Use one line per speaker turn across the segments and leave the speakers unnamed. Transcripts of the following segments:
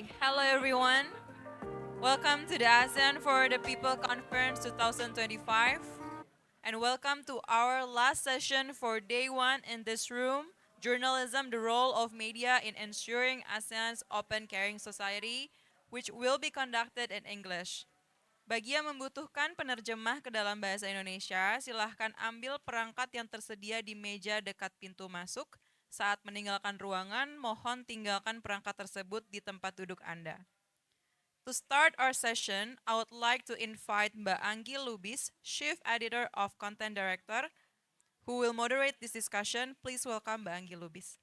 Hello everyone. Welcome to the ASEAN for the People Conference 2025. And welcome to our last session for day one in this room, Journalism, the Role of Media in Ensuring ASEAN's Open Caring Society, which will be conducted in English. Bagi yang membutuhkan penerjemah ke dalam bahasa Indonesia, silahkan ambil perangkat yang tersedia di meja dekat pintu masuk. Saat meninggalkan ruangan, mohon tinggalkan perangkat tersebut di tempat duduk Anda. To start our session, I would like to invite Mbak Anggi Lubis, Chief Editor of Content Director, who will moderate this discussion. Please welcome Mbak Anggi Lubis.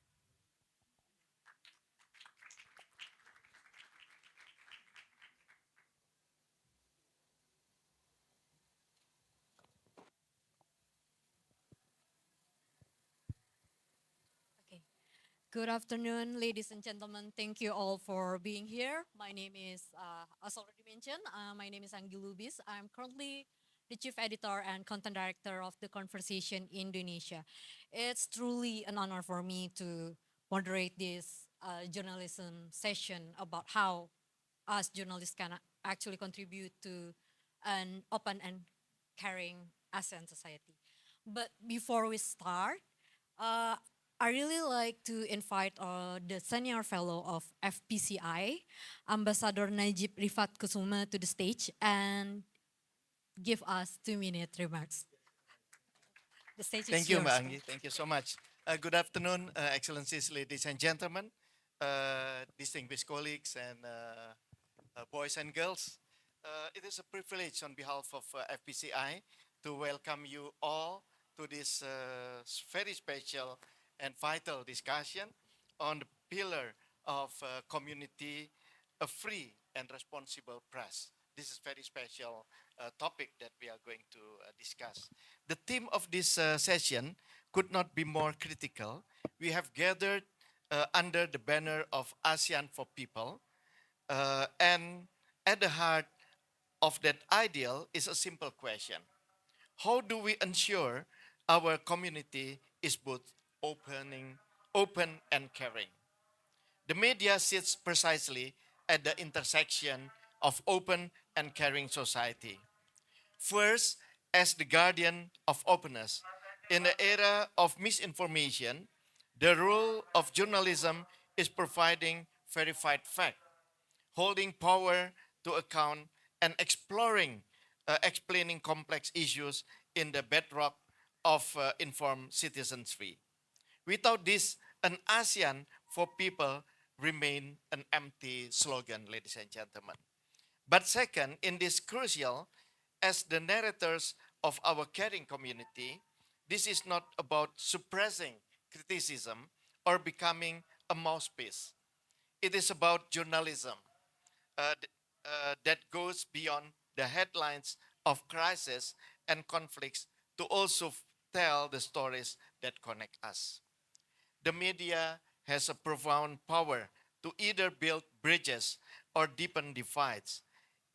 Okay. Good afternoon, ladies and gentlemen. Thank you all for being here. My name is, as already mentioned, my name is Anggi Lubis. I'm currently the Chief Editor and Content Director of The Conversation Indonesia. It's truly an honor for me to moderate this journalism session about how us journalists can actually contribute to an open and caring ASEAN society. But before we start, uh, I really like to invite the senior fellow of FPCI, Ambassador Najib Rifat Kusuma, to the stage and give us 2-minute remarks. The stage is
Thank you,
yours.
Mbak Anggi. Thank you so much. Good afternoon, Excellencies, ladies and gentlemen, distinguished colleagues, and boys and girls. It is a privilege on behalf of FPCI to welcome you all to this very special and vital discussion on the pillar of community, a free and responsible press. This is very special topic that we are going to discuss. The theme of this session could not be more critical. We have gathered under the banner of ASEAN for People, and at the heart of that ideal is a simple question. How do we ensure our community is both open and caring? The media sits precisely at the intersection of open and caring society. First, as the guardian of openness, in the era of misinformation, the role of journalism is providing verified fact, holding power to account, and explaining complex issues in the bedrock of informed citizenry. Without this, an ASEAN for people remain an empty slogan, ladies and gentlemen. But second, in this crucial, as the narrators of our caring community, this is not about suppressing criticism or becoming a mouthpiece. It is about journalism that goes beyond the headlines of crisis and conflicts to also tell the stories that connect us. The media has a profound power to either build bridges or deepen divides.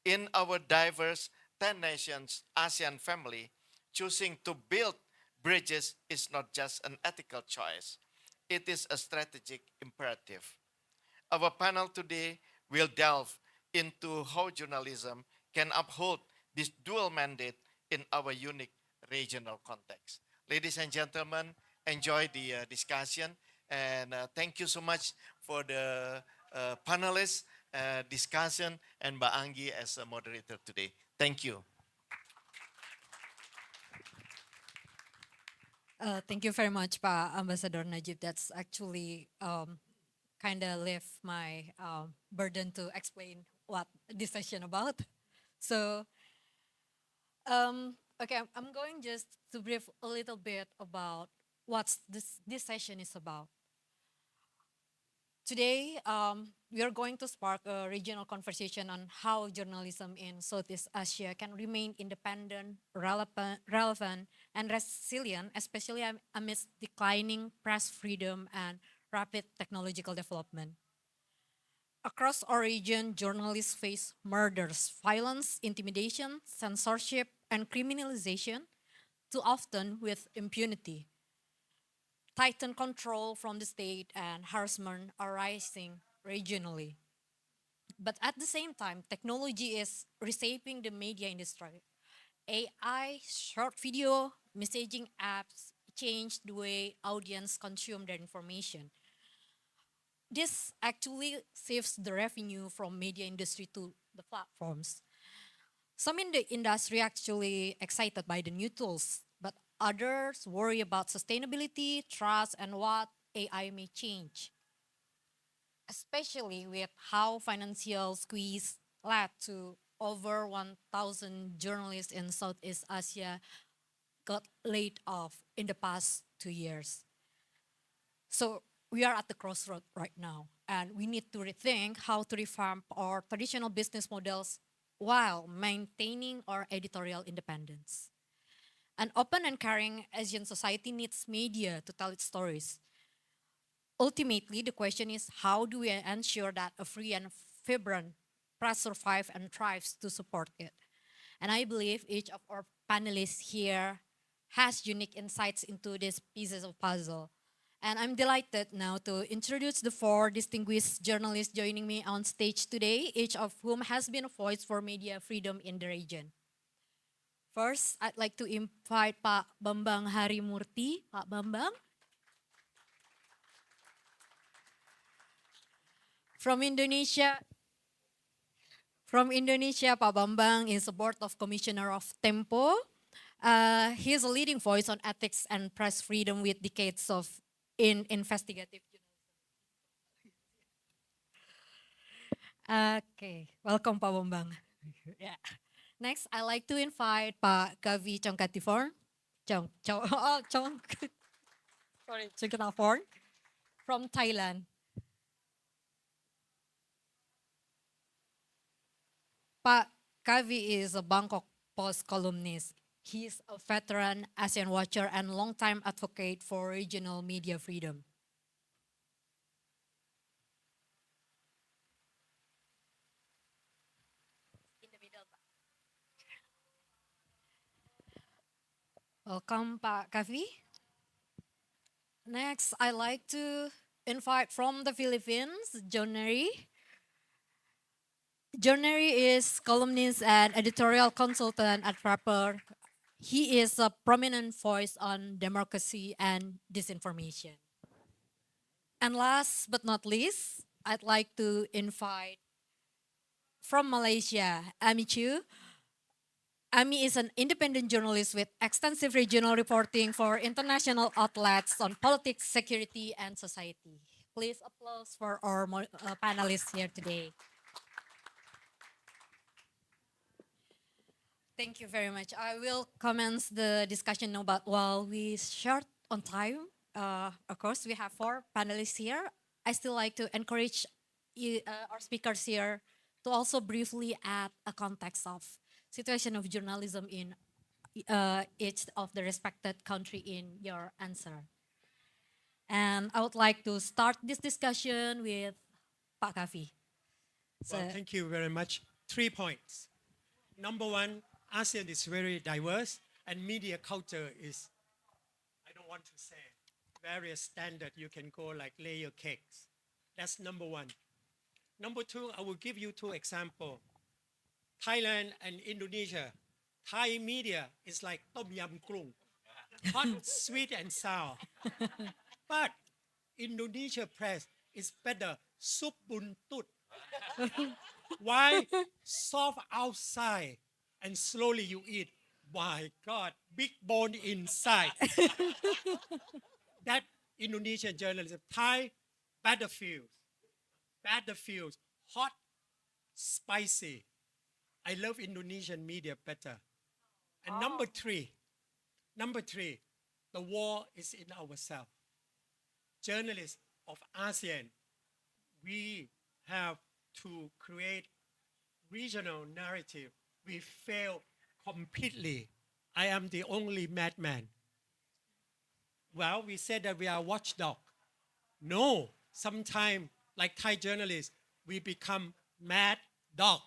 In our diverse 10 nations ASEAN family, choosing to build bridges is not just an ethical choice, it is a strategic imperative. Our panel today will delve into how journalism can uphold this dual mandate in our unique regional context. Ladies and gentlemen, enjoy the discussion, and thank you so much for the panelists, discussion, and Mbak Anggi as a moderator today. Thank you.
Thank you very much, Ambassador Najib. That's actually kind of left my burden to explain what this session about. So, okay, I'm going just to brief a little bit about what this session is about. Today, we are going to spark a regional conversation on how journalism in Southeast Asia can remain independent, relevant, and resilient, especially amidst declining press freedom and rapid technological development. Across our region, journalists face murders, violence, intimidation, censorship, and criminalization, too often with impunity. Tightened control from the state and harassment arising regionally. But at the same time, technology is reshaping the media industry. AI, short video, messaging apps change the way audience consume their information. This actually saves the revenue from media industry to the platforms. Some in the industry actually excited by the new tools, but others worry about sustainability, trust, and what AI may change, especially with how financial squeeze led to over 1,000 journalists in Southeast Asia got laid off in the past 2 years. So we are at the crossroad right now, and we need to rethink how to revamp our traditional business models while maintaining our editorial independence. An open and caring Asian society needs media to tell its stories. Ultimately, the question is how do we ensure that a free and vibrant press survives and thrives to support it? And I believe each of our panelists here has unique insights into these pieces of puzzle. And I'm delighted now to introduce the four distinguished journalists joining me on stage today, each of whom has been a voice for media freedom in the region. First, I'd like to invite Pak Bambang Harimurti. Pak Bambang. From Indonesia, Pak Bambang is a board of commissioner of Tempo. He is a leading voice on ethics and press freedom with decades of in investigative journalism. Okay, welcome Pak Bambang. Yeah. Next, I'd like to invite Pak Kavi Chongkativorn. Chongkativorn from Thailand. Pak Kavi is a Bangkok Post columnist. He is a veteran ASEAN watcher and longtime advocate for regional media freedom. Welcome, Pak Kavi. Next, I'd like to invite from the Philippines, John Neri. John Neri is columnist and editorial consultant at Rapper. He is a prominent voice on democracy and disinformation. And last but not least, I'd like to invite from Malaysia, Ami Chu. Ami is an independent journalist with extensive regional reporting for international outlets on politics, security, and society. Please applause for our panelists here today. Thank you very much. I will commence the discussion now, but while we short on time, of course, we have four panelists here. I still like to encourage our speakers here to also briefly add a context of situation of journalism in each of the respected country in your answer. And I would like to start this discussion with Pak Kavi.
Well, thank you very much. 3 points. Number one, ASEAN is very diverse and media culture is, I don't want to say, various standard. You can go like layer cakes. That's number one. Number two, I will give you two examples. Thailand and Indonesia. Thai media is like tom yam krung, hot, sweet, and sour. But Indonesia press is better, soup bun tut. Why? Soft outside and slowly you eat. My God, big bone inside. That Indonesian journalism. Thai, battlefields, hot, spicy. I love Indonesian media better. And number three, the war is in ourselves. Journalists of ASEAN, we have to create regional narrative. We fail completely. I am the only madman. Well, we said that we are watchdog. No, sometimes, like Thai journalists, we become mad dog.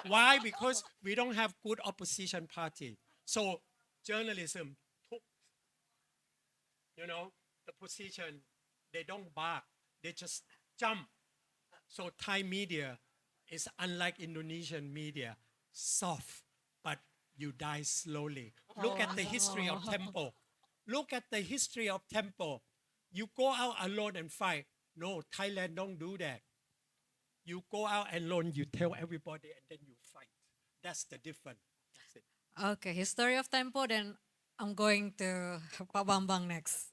Why? Because we don't have good opposition party. So journalism took, the position. They don't bark. They just jump. So Thai media is unlike Indonesian media, soft, but you die slowly. Look at the history of tempo. Look at the history of tempo. You go out alone and fight. No, Thailand don't do that. You go out alone, you tell everybody, and then you fight. That's the difference. That's it.
Okay, history of tempo. Then I'm going to Pak Bambang next.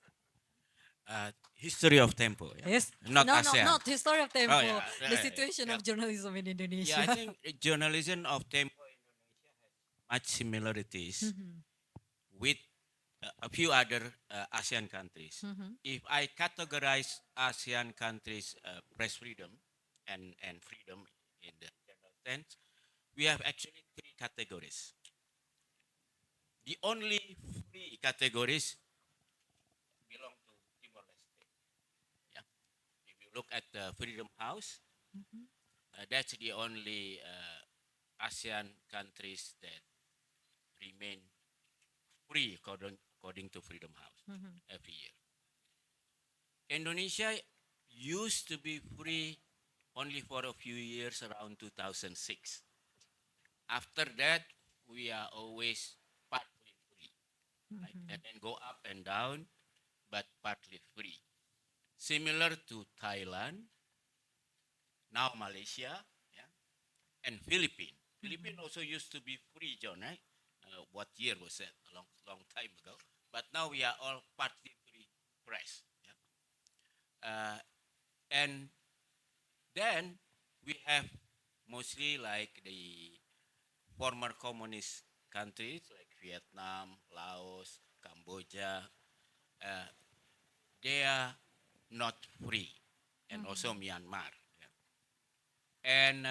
History of tempo, yeah?
Yes.
Not
No, no,
ASEAN.
not history of tempo.
Oh, yeah,
The
right,
situation
yeah.
of journalism in
Yeah, I
Indonesia.
think journalism of tempo much similarities with a few other ASEAN countries. If I categorize ASEAN countries' press freedom and freedom in the general sense, we have actually three categories. The only free categories belong to Timor-Leste. Yeah. If you look at the Freedom House, that's the only ASEAN countries that remain free according to Freedom House every year. Indonesia used to be free only for a few years around 2006. After that, we are always partly free, right? And then go up and down, but partly free. Similar to Thailand, now Malaysia, yeah, and Philippines. Philippines also used to be free, John, right? What year was that? A long time ago. But now we are all partly free press. Yeah? And then we have mostly like the former communist countries like Vietnam, Laos, Cambodia. Uh, they are not free, and also Myanmar. Yeah. And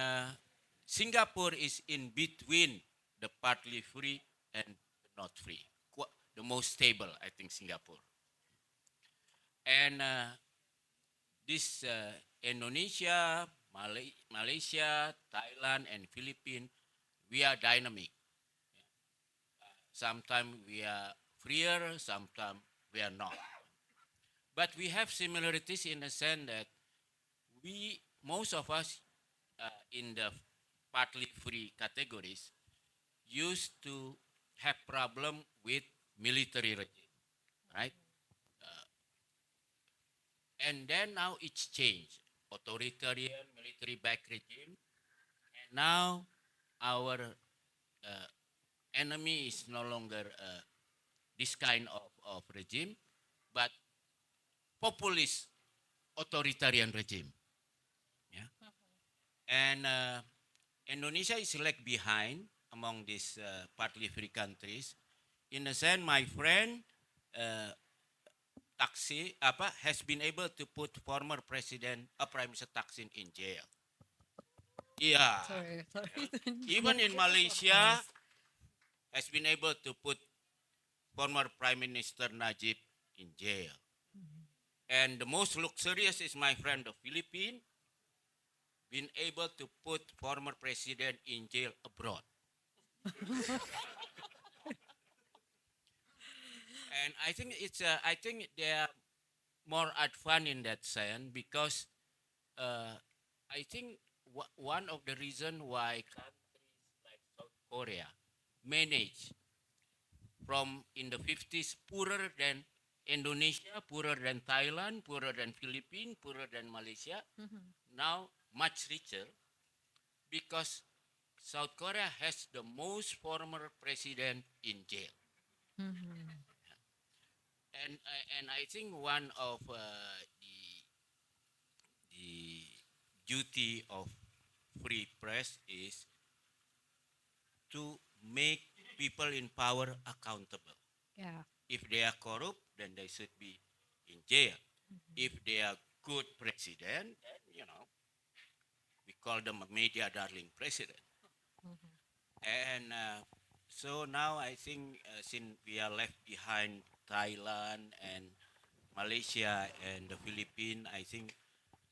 Singapore is in between the partly free and not free. The most stable, I think, Singapore. And this Indonesia, Malaysia, Thailand, and Philippines, we are dynamic. Sometimes we are freer, sometimes we are not. But we have similarities in the sense that most of us in the partly free categories used to have problem with military regime, right? And then now it's changed, authoritarian military-backed regime, and now our enemy is no longer this kind of regime, but populist authoritarian regime. Yeah, and Indonesia is lag behind among these partly free countries. In a sense, my friend uh, has been able to put former president, Prime Minister Thaksin in jail. Yeah,
Sorry, sorry.
even in Malaysia, has been able to put former Prime Minister Najib in jail. And the most luxurious is my friend the Philippines, been able to put former president in jail abroad. And I think they are more advanced in that sense because I think one of the reasons why countries like South Korea manage from in the 50s poorer than Indonesia, poorer than Thailand, poorer than Philippines, poorer than Malaysia, now much richer because South Korea has the most former president in jail. And I think one of the duty of free press is to make people in power accountable.
Yeah.
If they are corrupt, then they should be in jail. If they are good president, then we call them a media darling president. And so now I think since we are left behind Thailand and Malaysia and the Philippines, I think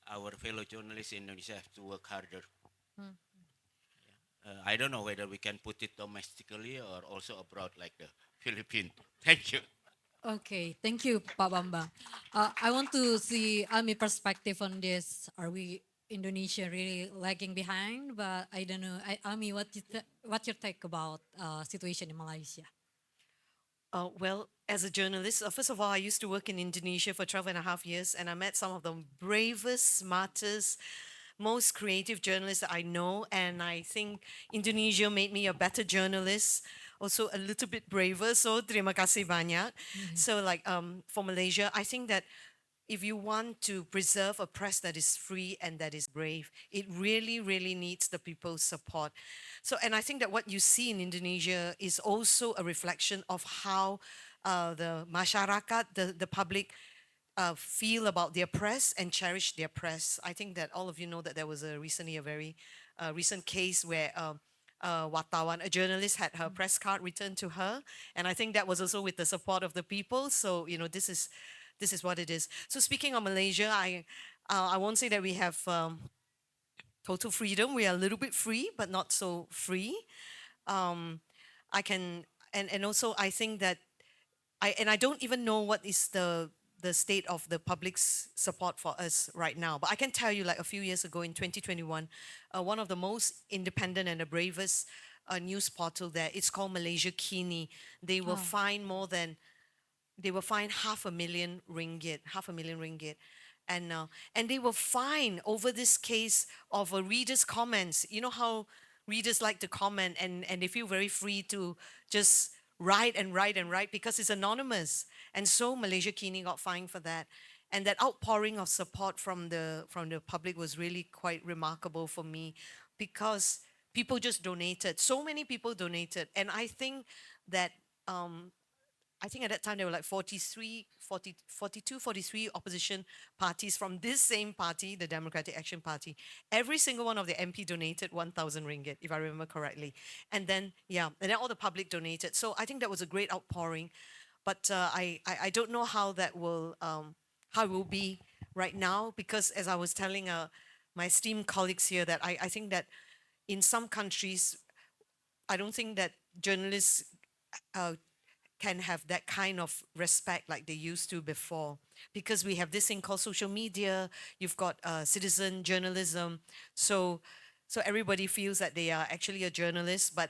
our fellow journalists in Indonesia have to work harder. I don't know whether we can put it domestically or also abroad like the Philippines. Thank you.
Okay, thank you, Pak Bambang. I want to see Ami perspective on this. Are we Indonesia really lagging behind, but I don't know. Ami, what your take about situation in Malaysia?
Well, as a journalist, first of all, I used to work in Indonesia for 12 and a half years, and I met some of the bravest, smartest, most creative journalists that I know. And I think Indonesia made me a better journalist, also a little bit braver. So, terima kasih banyak. So, like for Malaysia, I think that if you want to preserve a press that is free and that is brave, it really, really needs the people's support. So, and I think that what you see in Indonesia is also a reflection of how the masyarakat, the public, feel about their press and cherish their press. I think that all of you know that there was recently a very recent case where wartawan, a journalist, had her press card returned to her, and I think that was also with the support of the people. So this is what it is. So speaking of Malaysia, I won't say that we have total freedom. We are a little bit free, but not so free. I can and also I think that I don't even know what is the state of the public's support for us right now. But I can tell you, like a few years ago in 2021, one of the most independent and the bravest news portal there, it's called Malaysia Kini. They will find more than they will fine half a million ringgit, and they will fine over this case of a reader's comments. You know how readers like to comment, and they feel very free to just write and write and write because it's anonymous. And so Malaysia Kini got fined for that. And that outpouring of support from the public was really quite remarkable for me, because people just donated. So many people donated, and that I think at that time there were like 42, 43 opposition parties from this same party, the Democratic Action Party. Every single one of the MP donated 1,000 ringgit, if I remember correctly. And then, yeah, and then all the public donated. So I think that was a great outpouring. But I don't know how it will be right now, because as I was telling my esteemed colleagues here, that I think that in some countries, I don't think that journalists uh, can have that kind of respect like they used to before, because we have this thing called social media. You've got citizen journalism, so everybody feels that they are actually a journalist, but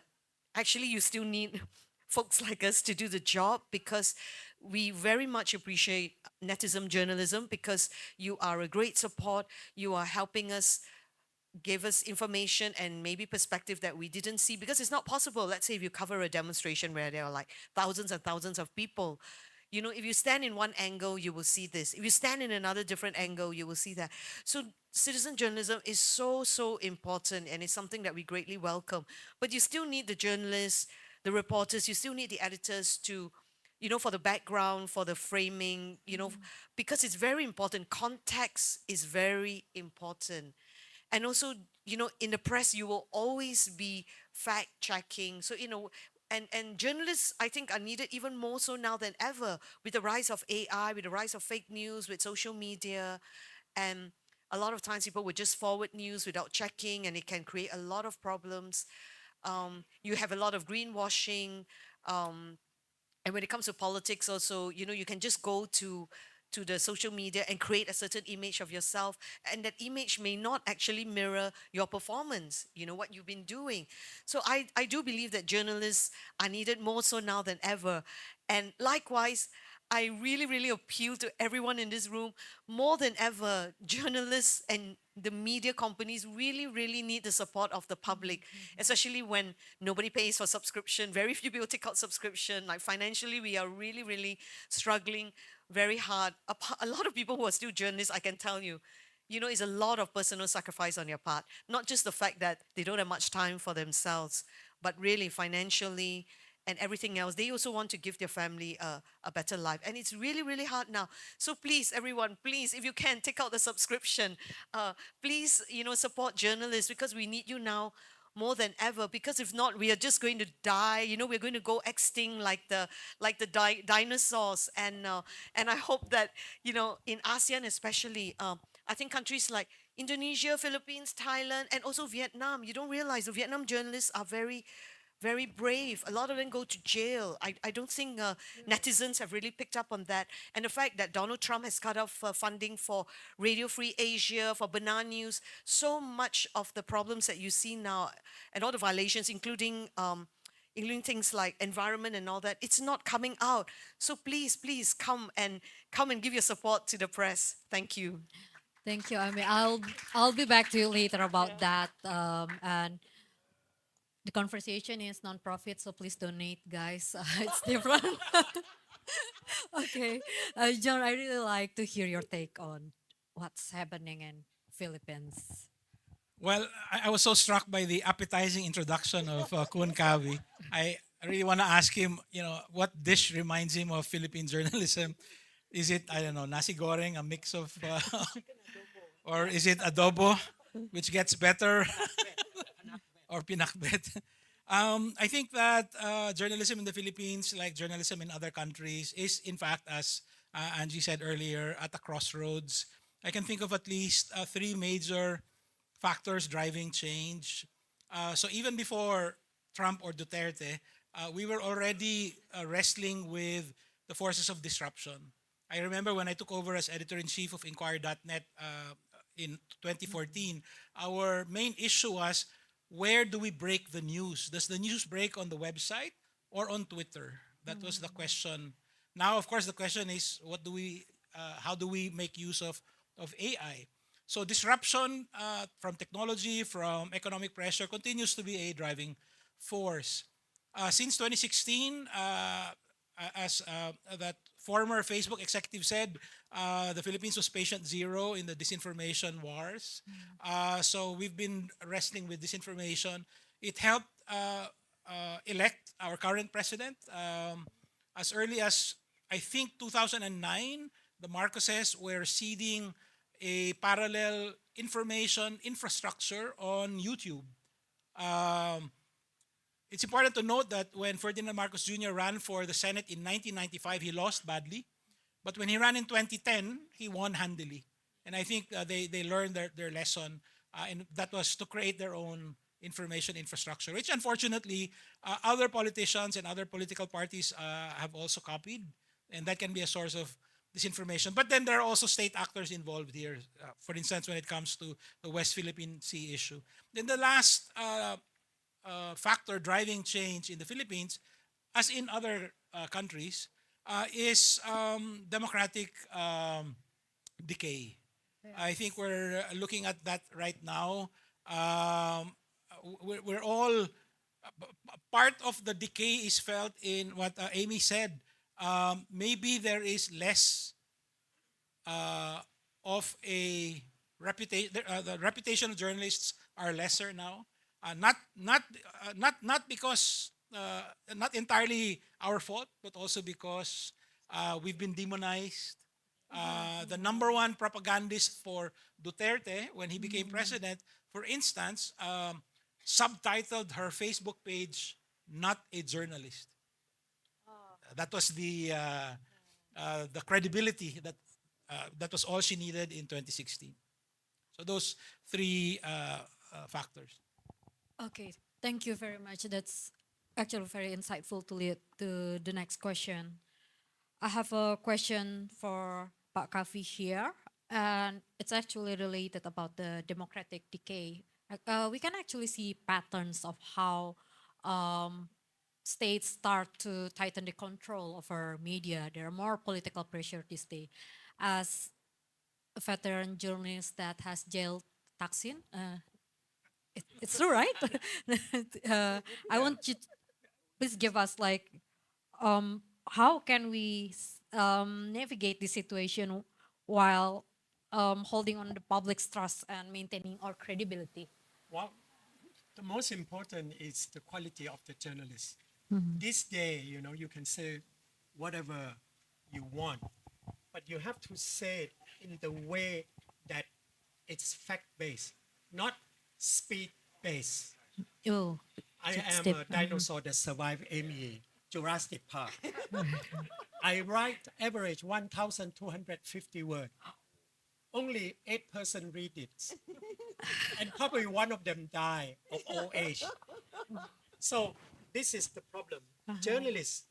actually you still need folks like us to do the job, because we very much appreciate netizen journalism, because you are a great support. You are helping us, give us information and maybe perspective that we didn't see, because it's not possible. Let's say if you cover a demonstration where there are like thousands and thousands of people, if you stand in one angle, you will see this. If you stand in another different angle, you will see that. So citizen journalism is so, so important, and it's something that we greatly welcome. But you still need the journalists, the reporters, you still need the editors to, for the background, for the framing, because it's very important. Context is very important. And also, in the press, you will always be fact checking. So, and journalists, I think, are needed even more so now than ever, with the rise of AI, with the rise of fake news, with social media. And a lot of times people would just forward news without checking, and it can create a lot of problems. You have a lot of greenwashing. And when it comes to politics also, you can just go to the social media and create a certain image of yourself, and that image may not actually mirror your performance, what you've been doing. So I do believe that journalists are needed more so now than ever. And likewise, I really, really appeal to everyone in this room. More than ever, journalists and the media companies really, really need the support of the public, especially when nobody pays for subscription. Very few people take out subscription. Like financially, we are really, really struggling very hard. A lot of people who are still journalists, I can tell you, it's a lot of personal sacrifice on your part. Not just the fact that they don't have much time for themselves, but really financially and everything else. They also want to give their family a better life. And it's really, really hard now. So please, everyone, please, if you can, take out the subscription. Please, support journalists, because we need you now more than ever. Because if not, we are just going to die. We're going to go extinct like the dinosaurs. And I hope that, in ASEAN especially, I think countries like Indonesia, Philippines, Thailand, and also Vietnam, you don't realize the Vietnam journalists are very very brave. A lot of them go to jail. I don't think netizens have really picked up on that. And the fact that Donald Trump has cut off funding for Radio Free Asia, for Banana News, so much of the problems that you see now and all the violations, including things like environment and all that, it's not coming out. So please, please come and give your support to the press. Thank you.
Thank you. I mean, I'll be back to you later about that. And the conversation is non-profit, so please donate, guys. It's different. Okay, John, I really like to hear your take on what's happening in Philippines.
Well, I was so struck by the appetizing introduction of Kun Kawi. I really want to ask him, what dish reminds him of Philippine journalism? Is it, I don't know, nasi goreng, a mix of, or is it adobo, which gets better, or pinakbet? I think that journalism in the Philippines, like journalism in other countries, is in fact, as Angie said earlier, at a crossroads. I can think of at least three major factors driving change. So even before Trump or Duterte, we were already wrestling with the forces of disruption. I remember when I took over as editor-in-chief of Inquirer.net in 2014, our main issue was, where do we break the news? Does the news break on the website or on Twitter? That was the question. Now, of course, the question is, how do we make use of AI? So disruption from technology, from economic pressure continues to be a driving force. Since 2016, as that former Facebook executive said, the Philippines was patient zero in the disinformation wars. So we've been wrestling with disinformation. It helped elect our current president. As early as, I think, 2009, the Marcoses were seeding a parallel information infrastructure on YouTube. It's important to note that when Ferdinand Marcos Jr. ran for the Senate in 1995, he lost badly. But when he ran in 2010, he won handily. And I think they learned their lesson, and that was to create their own information infrastructure, which unfortunately other politicians and other political parties have also copied. And that can be a source of disinformation. But then there are also state actors involved here. For instance, when it comes to the West Philippine Sea issue. Then the last factor driving change in the Philippines, as in other countries, is democratic decay. I think we're looking at that right now. We're all part of the decay is felt in what Amy said. Maybe there is less of a reputation. The reputation of journalists are lesser now. Not because not entirely our fault, but also because we've been demonized. The number one propagandist for Duterte when he became president, for instance, subtitled her Facebook page "Not a Journalist." That was the credibility that was all she needed in 2016. So those three factors.
Okay, thank you very much. That's actually very insightful to lead to the next question. I have a question for Pak Kavi here, and it's actually related about the democratic decay. We can actually see patterns of how states start to tighten the control over media. There are more political pressure this day. As a veteran journalist that has jailed Taksin, it's true, right? I want you to please give us like how can we navigate this situation while holding on the public's trust and maintaining our credibility.
Well, the most important is the quality of the journalist. This day, you can say whatever you want, but you have to say it in the way that it's fact-based, not speed-based.
Oh,
I
it's
am a dinosaur that survived Amy, Jurassic Park. I write average 1,250 words. Only 8% read it. And probably one of them die of old age. So this is the problem. Journalists,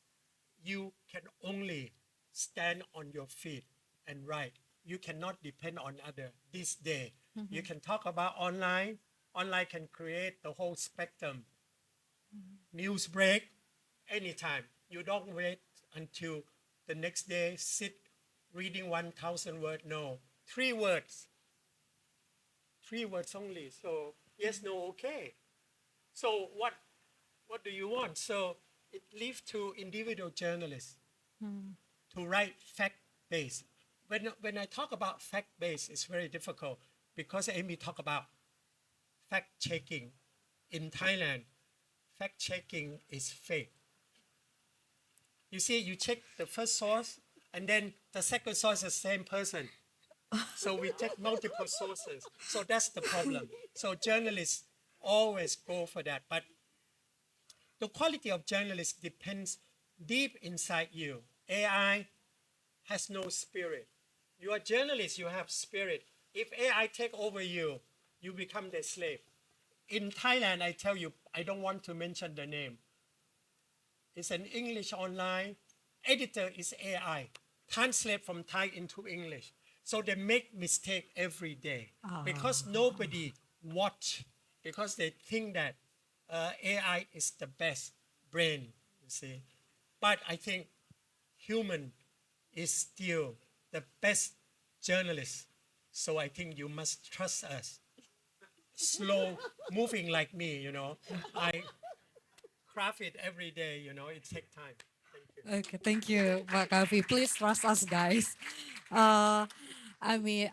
you can only stand on your feet and write. You cannot depend on other this day. You can talk about online. Online can create the whole spectrum. News break anytime. You don't wait until the next day, sit reading 1,000 words. No, 3 words. 3 words only. So yes, no, okay. So what do you want? So it leaves to individual journalists to write fact-based. When I talk about fact-based, it's very difficult because Amy talk about fact-checking. In Thailand, fact-checking is fake. You see, you check the first source, and then the second source is the same person. So we take multiple sources. So that's the problem. So journalists always go for that. But the quality of journalists depends deep inside you. AI has no spirit. You are a journalist, you have spirit. If AI take over you, you become their slave. In Thailand, I tell you, I don't want to mention the name. It's an English online. Editor is AI. Translate from Thai into English. So they make mistake every day because nobody watch, because they think that AI is the best brain, you see. But I think human is still the best journalist. So I think you must trust us. Slow moving like me, I craft it every day, it takes time. Thank you.
Okay, thank you, Pak Kavi. Please trust us, guys. Uh, I mean,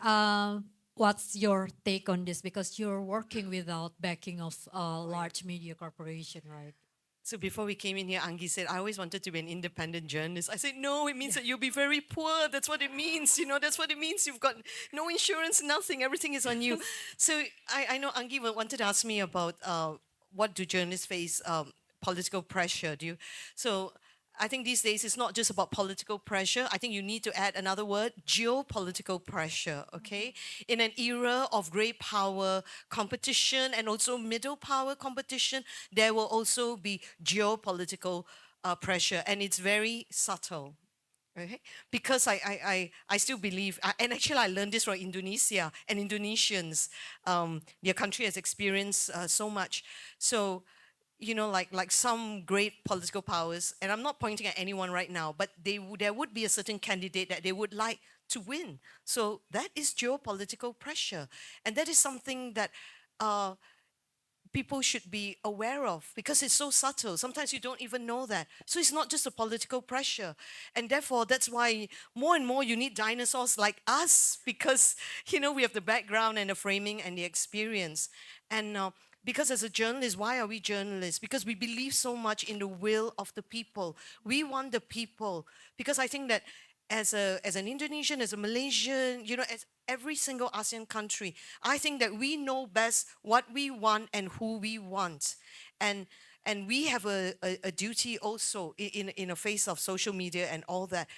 what's your take on this? Because you're working without backing of a large media corporation, right?
So before we came in here, Angi said, I always wanted to be an independent journalist. I said, no, it means that you'll be very poor. That's what it means. That's what it means. You've got no insurance, nothing. Everything is on you. So I know Angi wanted to ask me about what do journalists face political pressure. So I think these days it's not just about political pressure. I think you need to add another word, geopolitical pressure, okay? In an era of great power competition and also middle power competition, there will also be geopolitical pressure, and it's very subtle. Okay? Because I still believe, and actually I learned this from Indonesia and Indonesians. Their country has experienced so much. So like some great political powers, and I'm not pointing at anyone right now, but there would be a certain candidate that they would like to win. So that is geopolitical pressure, and that is something that people should be aware of because it's so subtle. Sometimes you don't even know that. So it's not just a political pressure. And therefore, that's why more and more you need dinosaurs like us because, we have the background and the framing and the experience. And because as a journalist, why are we journalists? Because we believe so much in the will of the people. We want the people. Because I think that as an Indonesian, as a Malaysian, as every single ASEAN country, I think that we know best what we want and who we want, and we have a duty also in a face of social media and all that,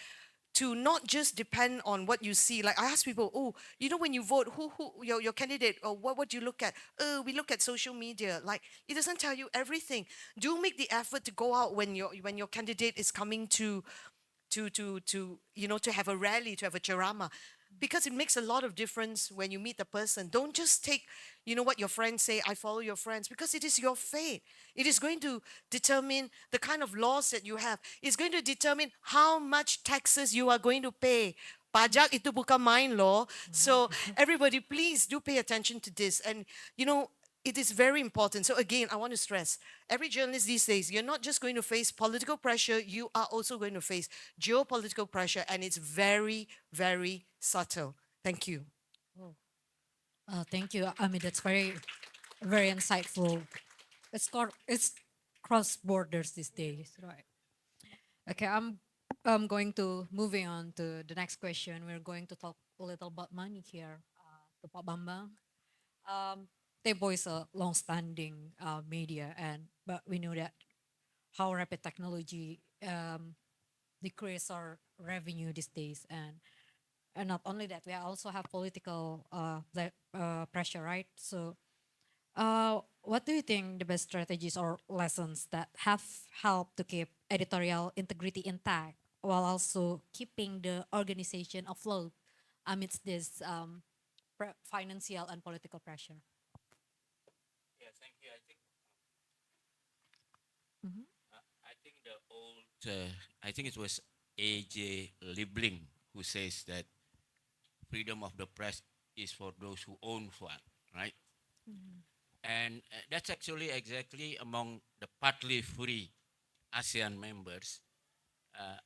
to not just depend on what you see. Like I ask people, oh, when you vote, who your candidate, or what do you look at? Oh, we look at social media. Like it doesn't tell you everything. Do make the effort to go out when your candidate is coming to have a rally, to have a charama, because it makes a lot of difference when you meet the person. Don't just take what your friends say, I follow your friends, because it is your fate. It is going to determine the kind of laws that you have. It's going to determine how much taxes you are going to pay. Pajak itu bukan main loh. So everybody, please do pay attention to this. And it is very important. So again, I want to stress, every journalist these days, you're not just going to face political pressure, you are also going to face geopolitical pressure, and it's very, very subtle. Thank you.
Thank you. I mean, that's very insightful. It's cross borders these days, right? Okay, I'm going to moving on to the next question. We're going to talk a little about money here. To Pak Bambang. Tempo is a long-standing media, but we know that how rapid technology decrease our revenue these days, and not only that, we also have political pressure, right? So, What do you think the best strategies or lessons that have helped to keep editorial integrity intact while also keeping the organization afloat amidst this financial and political pressure?
Yeah, thank you.
Mhm.
I think the old, I think it was A.J. Liebling who says that freedom of the press is for those who own one, right? And that's actually exactly among the partly free ASEAN members. Uh,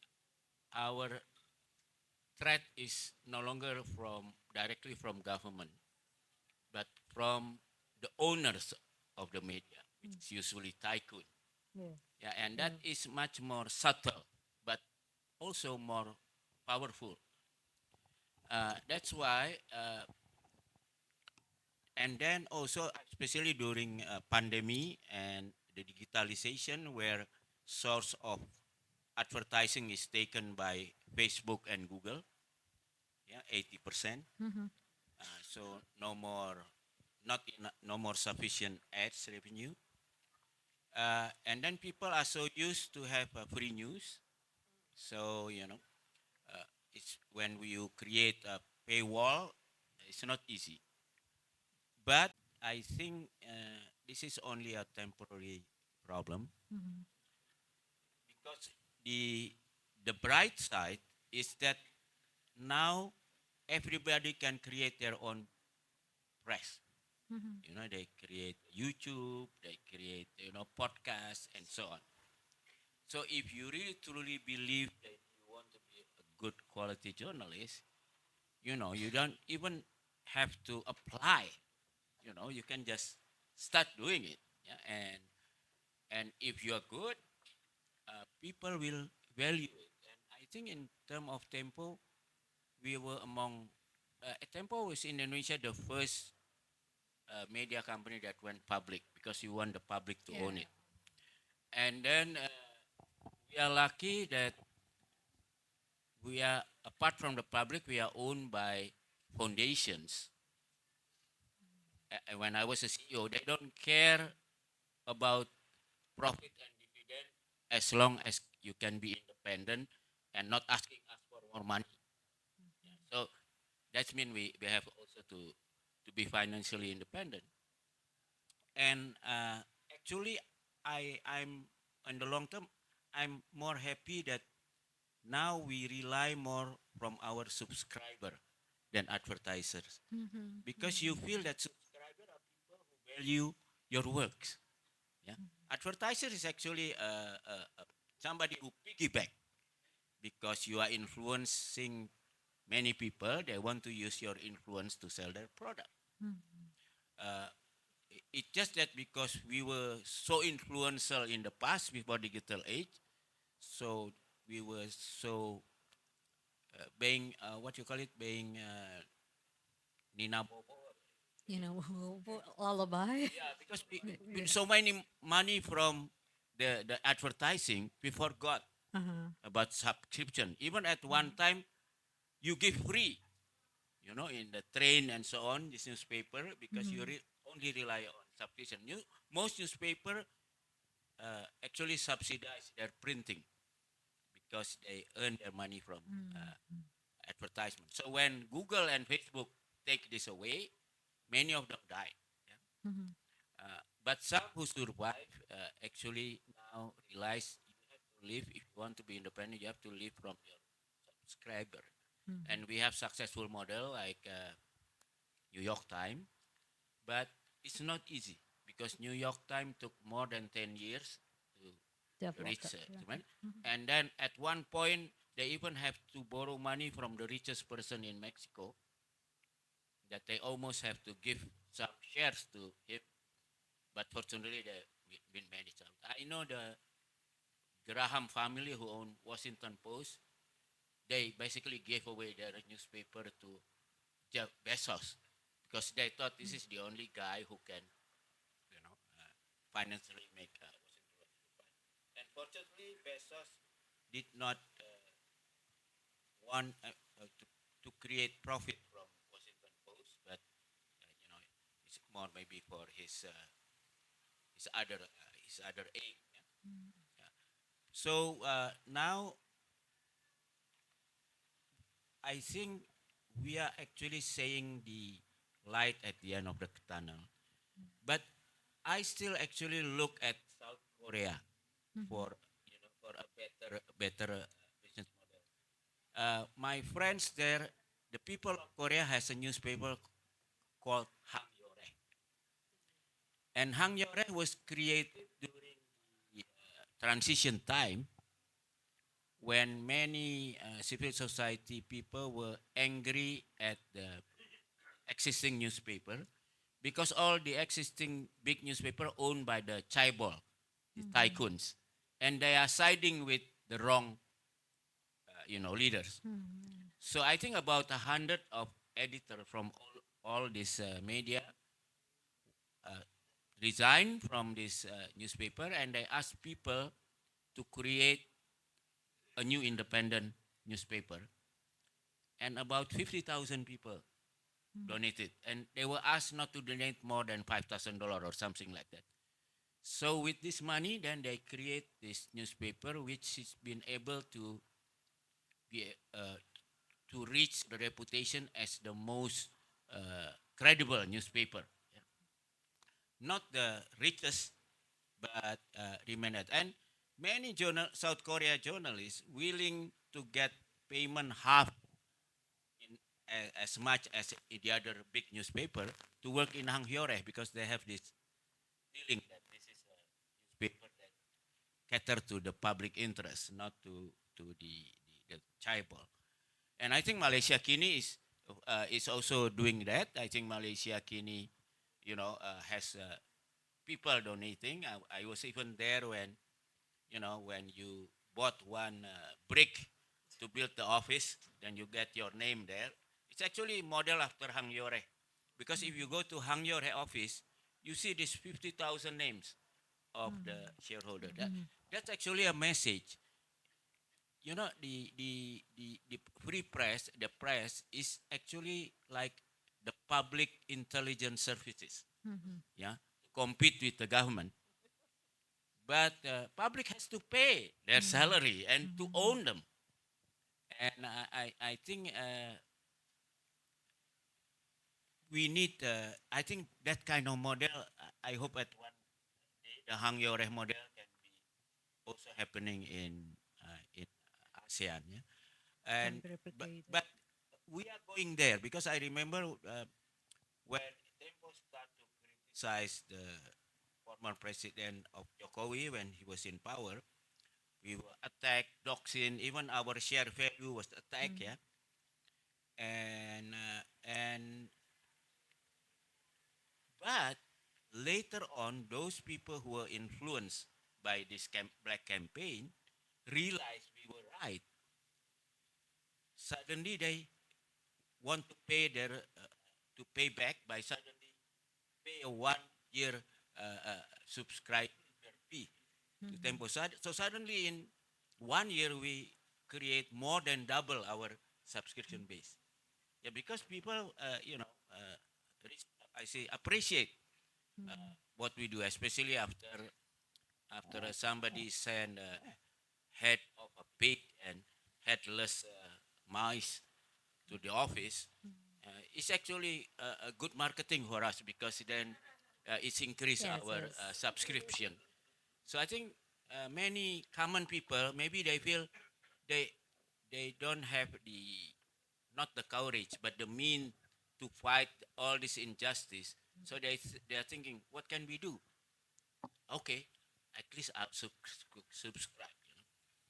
our threat is no longer from directly from government, but from the owners of the media, which is usually tycoon.
Yeah.
Yeah, and that is much more subtle, but also more powerful. That's why, and then also, especially during pandemic and the digitalization, where source of advertising is taken by Facebook and Google, yeah, 80%. So no more, no more sufficient ads revenue. And then people are so used to have free news. So, it's when you create a paywall, it's not easy. But I think this is only a temporary problem because the the bright side is that now everybody can create their own press. They create YouTube, they create podcasts and so on. So if you really truly believe that you want to be a good quality journalist, you don't even have to apply. You can just start doing it. Yeah, and if you are good, people will value it. And I think in terms of Tempo, we were among Tempo was in Indonesia the first media company that went public because you want the public to own it. And then we are lucky that we are apart from the public, we are owned by foundations. When I was a CEO, they don't care about profit and dividend as long as you can be independent and not asking us for more money. So that means we have also to be financially independent. And actually, I'm in the long term, I'm more happy that now we rely more from our subscriber than advertisers because you feel that subscriber are people who value your works. Yeah, advertiser is actually somebody who piggyback because you are influencing many people. They want to use your influence to sell their product. Uh, it's just that because we were so influential in the past before digital age, so we were so being what you call it being Nina Bobo.
You know, lullaby.
Yeah, because with so many money from the advertising, we forgot about subscription. Even at one time, you give free, in the train and so on, this newspaper, because you only rely on subscription. Most newspaper actually subsidize their printing because they earn their money from uh, advertisement. So when Google and Facebook take this away, many of them die. Yeah? But some who survive actually now realize you have to live, if you want to be independent, you have to live from your subscriber. And we have successful model like New York Times, but it's not easy because New York Times took more than 10 years to
Develop
reach
that.
right? And then at one point, they even have to borrow money from the richest person in Mexico that they almost have to give some shares to him. But fortunately, they've been managed out. I know the Graham family who own Washington Post. They basically gave away their newspaper to Jeff Bezos because they thought this is the only guy who can, financially make Washington Post. And fortunately, Bezos did not want to create profit from Washington Post, but it's more maybe for his his other aim. Yeah. So now I think we are actually seeing the light at the end of the tunnel. But I still actually look at South Korea for for a better business model. My friends there, the people of Korea has a newspaper called Hang Yore, and Hang Yore was created during the transition time when many civil society people were angry at the existing newspaper because all the existing big newspaper owned by the chaebol, the tycoons, and they are siding with the wrong, leaders. So I think about 100 of editor from all this media uh, resigned from this newspaper, and they asked people to create a new independent newspaper, and about 50,000 people donated, and they were asked not to donate more than $5,000 or something like that. So with this money, then they create this newspaper, which has been able be to reach the reputation as the most credible newspaper. Yeah. Not the richest, but remain at. And many South Korea journalists willing to get payment half in, as much as the other big newspaper to work in Hanghyore because they have this feeling that this is a newspaper that cater to the public interest, not to the tribal. And I think Malaysia Kini is also doing that. I think Malaysia Kini, has people donating. I was even there when when you bought one brick to build the office, then you get your name there. It's actually model after Hang Yore, because if you go to Hang Yore office, you see these 50,000 names of the shareholder. That's actually a message. The free press, the press is actually like the public intelligence services. Yeah, to compete with the government. But public has to pay their salary and to own them. And I think we need. I think that kind of model. I hope at one day the Hang Yore model can be also happening in ASEAN. Yeah?
Can
And
be replicated.
but we are going there because I remember when Tempo started to criticize the former president of Jokowi when he was in power, we were attacked, doxing, even our share value was attacked, yeah. And but later on, those people who were influenced by this black campaign realized we were right. Suddenly, they want to pay their to pay back by suddenly pay a 1 year subscribe fee to Tempo. So suddenly in 1 year we create more than double our subscription base. Yeah, because people, I say appreciate what we do, especially after somebody send head of a pig and headless mice to the office. It's actually a good marketing for us because then it's increase
Yes,
our
yes.
subscription. So I think many common people maybe they feel they they don't have the not the courage but the mean to fight all this injustice. So they are thinking, what can we do? Okay, at least I'll subscribe.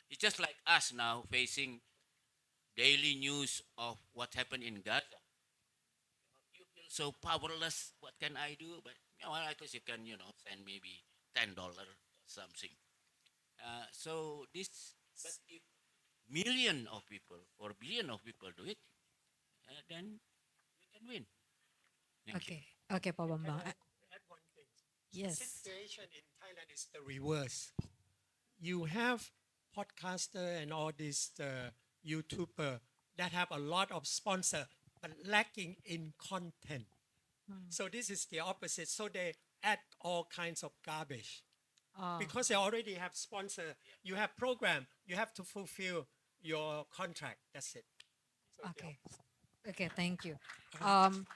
It's just like us now facing daily news of what happened in Gaza. You feel so powerless. What can I do? But at least you can send maybe $10 or something. So this, but if million of people or billion of people do it, then we can win. Thank you.
Okay. Okay, Pak Bambang.
Add one thing.
Yes.
Situation in Thailand is the reverse. You have podcaster and all these YouTuber that have a lot of sponsor but lacking in content. So this is the opposite. So they add all kinds of garbage
Oh,
because they already have sponsor. You have program. You have to fulfill your contract. That's it. So
okay. Okay, thank you. Um,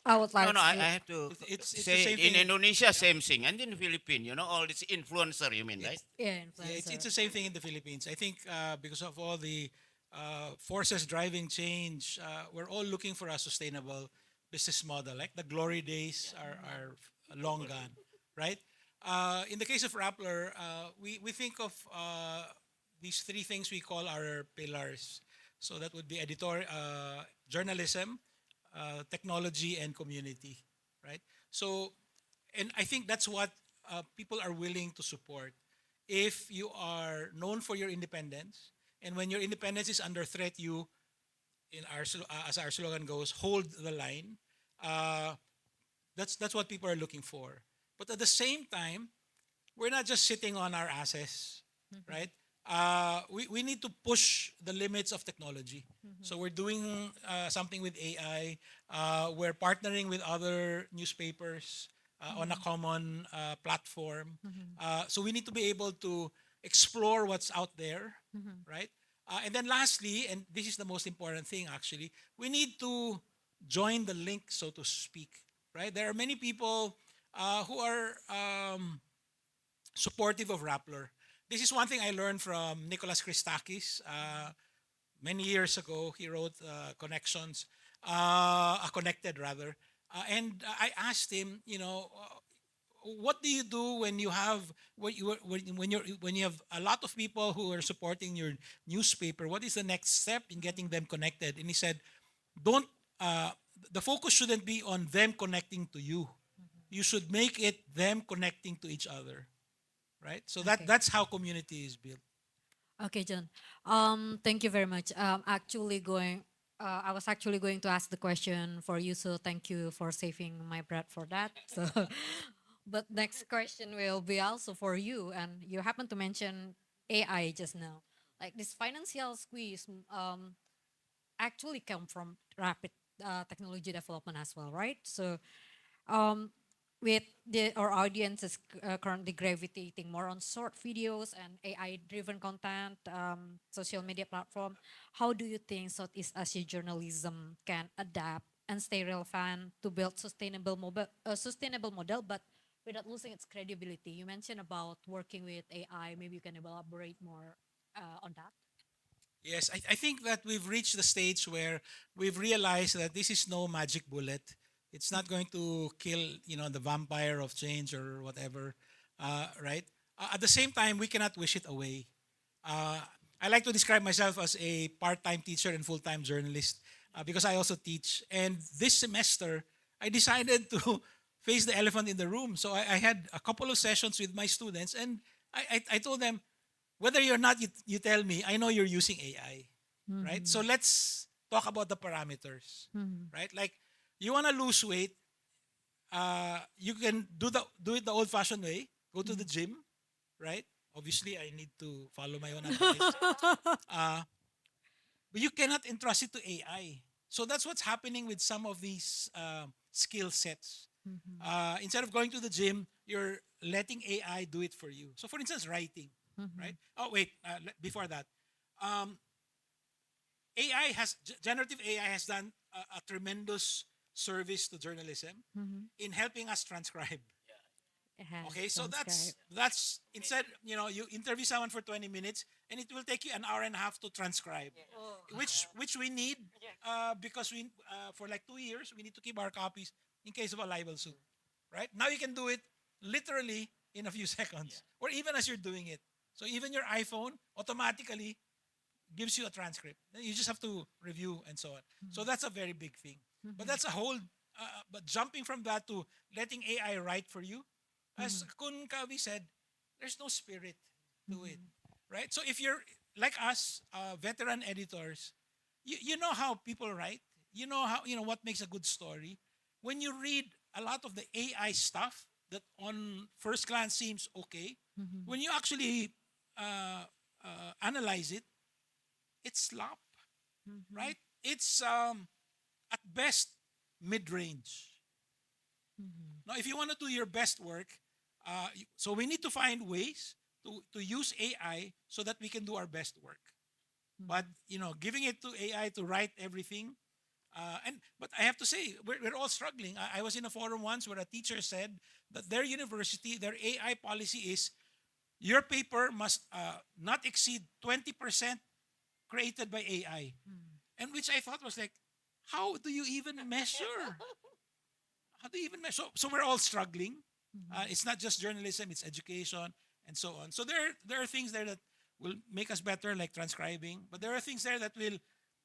I would
No,
like
no,
to.
I have to
It's the
say
same
in
thing.
Indonesia, same thing, and in Philippines, all this influencer, you mean, right?
It's
Yeah,
yeah, it's
influencer.
the same thing in the Philippines. I think because of all the forces driving change, we're all looking for a sustainable business model. Like the glory days are long gone, right? In the case of Rappler, we think of these three things we call our pillars. So that would be journalism, technology, and community, right? So, and I think that's what people are willing to support. If you are known for your independence, and when your independence is under threat, you, as our slogan goes, hold the line. Uh, that's what people are looking for. But at the same time, we're not just sitting on our asses, right? We need to push the limits of technology. So we're doing something with AI. We're partnering with other newspapers on a common platform. So we need to be able to explore what's out there, right? And then lastly, and this is the most important thing actually, we need to join the link, so to speak, right? There are many people who are supportive of Rappler. This is one thing I learned from Nicholas Christakis. Many years ago, he wrote Connections, Connected rather. And I asked him, what do you do when you have when you have a lot of people who are supporting your newspaper? What is the next step in getting them connected? And he said, don't the focus shouldn't be on them connecting to you. You should make it them connecting to each other, right? So
Okay.
that's how community is built.
Okay, John. Thank you very much. I was actually going to ask the question for you, so thank you for saving my breath for that. So, but next question will be also for you, and you happen to mention AI just now. Like this financial squeeze, actually come from rapid technology development as well, right? So, um, with our audience is currently gravitating more on short videos and AI-driven content, social media platform. How do you think Southeast Asia journalism can adapt and stay relevant to build sustainable model, but without losing its credibility? You mentioned about working with AI. Maybe you can elaborate more on that.
Yes, I think that we've reached the stage where we've realized that this is no magic bullet. It's not going to kill, the vampire of change or whatever, right? At the same time, we cannot wish it away. Uh, I like to describe myself as a part-time teacher and full-time journalist because I also teach. And this semester, I decided to face the elephant in the room. So I had a couple of sessions with my students, and I told them, whether you're not, you tell me, I know you're using AI, right? So let's talk about the parameters, right? Like, you want to lose weight, you can do it the old-fashioned way. Go to the gym, right? Obviously, I need to follow my own advice. Uh, but you cannot entrust it to AI. So that's what's happening with some of these skill sets. Instead of going to the gym, you're letting AI do it for you. So, for instance, writing, right? Oh, wait, before that, um, generative AI has done a tremendous service to journalism in helping us transcribe.
It has
Okay, so
transcribed.
that's instead, you interview someone for 20 minutes and it will take you an hour and a half to transcribe, which we need because we for like 2 years we need to keep our copies in case of a libel suit, right? Now you can do it literally in a few seconds, or even as you're doing it. So even your iPhone automatically gives you a transcript. Then you just have to review and so on. So that's a very big thing. But that's a whole. But jumping from that to letting AI write for you, as Kun Kavi said, there's no spirit to it, right? So if you're like us, veteran editors, you know how people write. You know how what makes a good story. When you read a lot of the AI stuff that on first glance seems okay, when you actually analyze it, it's slop, right? It's at best mid-range, Now, if you want to do your best work, so we need to find ways to use AI so that we can do our best work. But giving it to AI to write everything, but I have to say we're all struggling. I was in a forum once where a teacher said that their university, their AI policy is your paper must not exceed 20% created by AI, and which I thought was like, how do you even measure? How do you even measure? So we're all struggling. It's not just journalism; it's education and so on. So there are things there that will make us better, like transcribing. But there are things there that will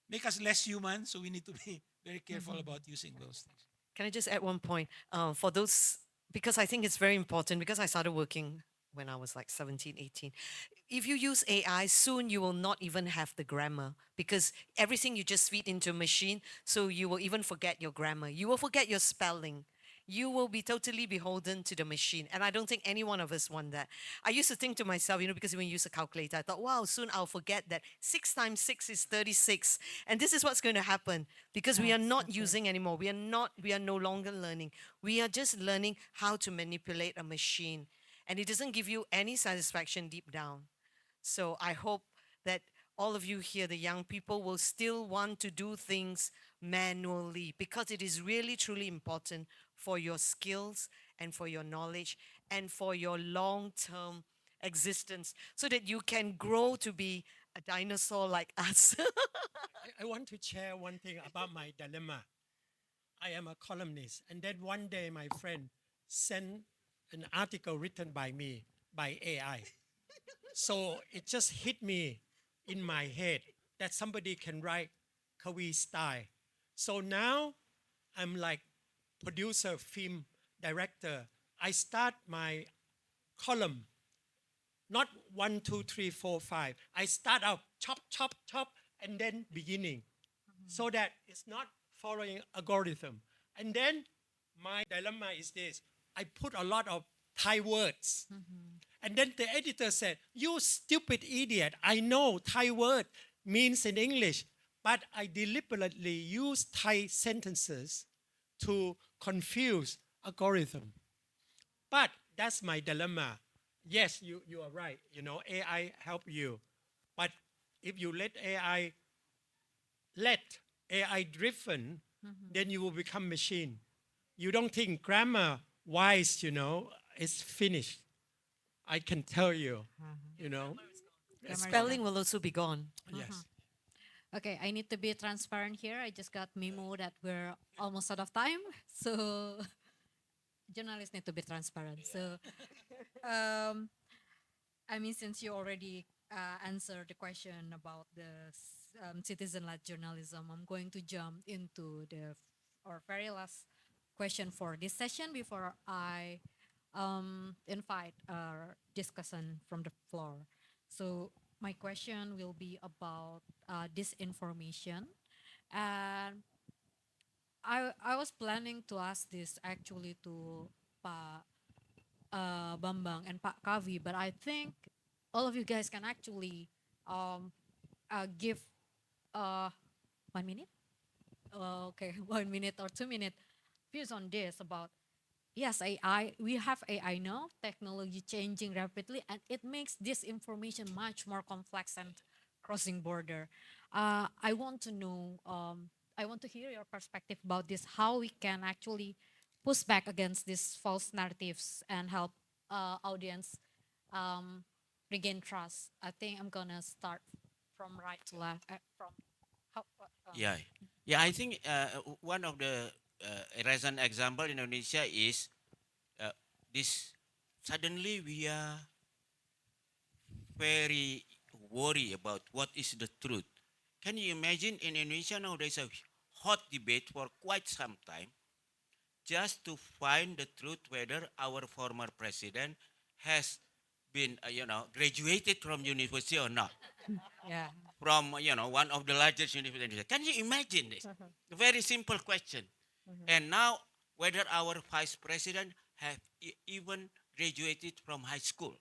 make us less human. So we need to be very careful about using those things.
Can I just add one point? For those, because I think it's very important, because I started working when I was like 17, 18. If you use AI, soon you will not even have the grammar because everything you just feed into a machine, so you will even forget your grammar. You will forget your spelling. You will be totally beholden to the machine. And I don't think any one of us want that. I used to think to myself, because when you use a calculator, I thought, wow, soon I'll forget that 6 times 6 is 36. And this is what's going to happen because we are not using anymore. We are no longer learning. We are just learning how to manipulate a machine. And it doesn't give you any satisfaction deep down. So I hope that all of you here, the young people, will still want to do things manually because it is really, truly important for your skills and for your knowledge and for your long term existence so that you can grow to be a dinosaur like us.
I want to share one thing about my dilemma. I am a columnist, and then one day my friend sent an article written by me by AI. So it just hit me in my head that somebody can write Kawi style. So now I'm like producer, film director. I start my column, not 1, 2, 3, 4, 5. I start out chop, chop, chop, and then beginning, so that it's not following algorithm. And then my dilemma is this: I put a lot of Thai words. And then the editor said, "You stupid idiot, I know Thai word means in English, but I deliberately use Thai sentences to confuse algorithm." But that's my dilemma. Yes, you are right. AI help you. But if you let AI driven, then you will become machine. You don't think grammar wise, is finished. I can tell you, you know.
Spelling will also be gone.
Yes.
Okay, I need to be transparent here. I just got memo that we're almost out of time. So journalists need to be transparent. So I mean, since you already answered the question about the citizen-led journalism, I'm going to jump into our very last question for this session before I invite our discussion from the floor. So my question will be about disinformation, and I was planning to ask this actually to Pa Bambang and Pak Kavi, but I think all of you guys can actually give uh, 1 minute. Okay, 1 minute or 2 minute views on this about yes, AI. We have AI now, technology changing rapidly, and it makes this information much more complex and crossing border. I want to know. I want to hear your perspective about this. How we can actually push back against these false narratives and help audience um, regain trust. I think I'm gonna start from right to left. From how?
Yeah, yeah. I think one of the recent example in Indonesia is uh, this. Suddenly, we are very worried about what is the truth. Can you imagine in Indonesia now there's a hot debate for quite some time just to find the truth whether our former president has been, graduated from university or not.
Yeah.
From, one of the largest universities. Can you imagine this? A very simple question. And now, whether our vice president have even graduated from high school.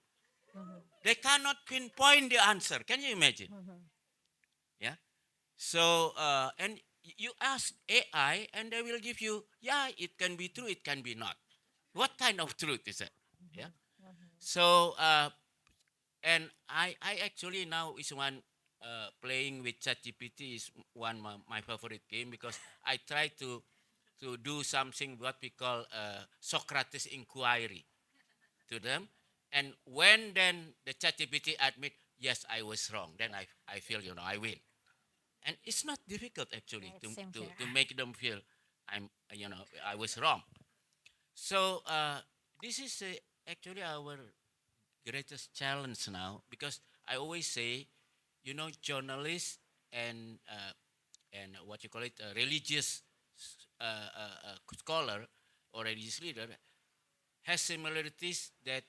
They cannot pinpoint the answer. Can you imagine? Yeah. So, and you ask AI, and they will give you, yeah, it can be true, it can be not. What kind of truth is that? Yeah. So and I actually now is one playing with ChatGPT is one my favorite game because I try to do something what we call Socrates inquiry to them, and when then the ChatGPT admit yes I was wrong, then I feel I win, and it's not difficult actually
Right,
to
same
to
here.
to make them feel I'm I was wrong. So this is actually our greatest challenge now because I always say, journalists and what you call it, a religious scholar or religious leader has similarities that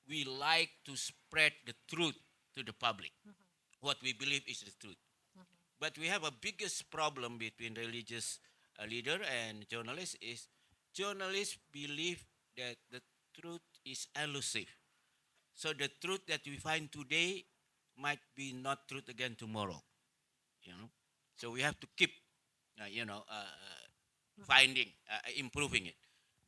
we like to spread the truth to the public, what we believe is the truth. But we have a biggest problem between religious leader and journalists is journalists believe that the truth is elusive. So the truth that we find today might be not truth again tomorrow. You know, so we have to keep, finding, improving it.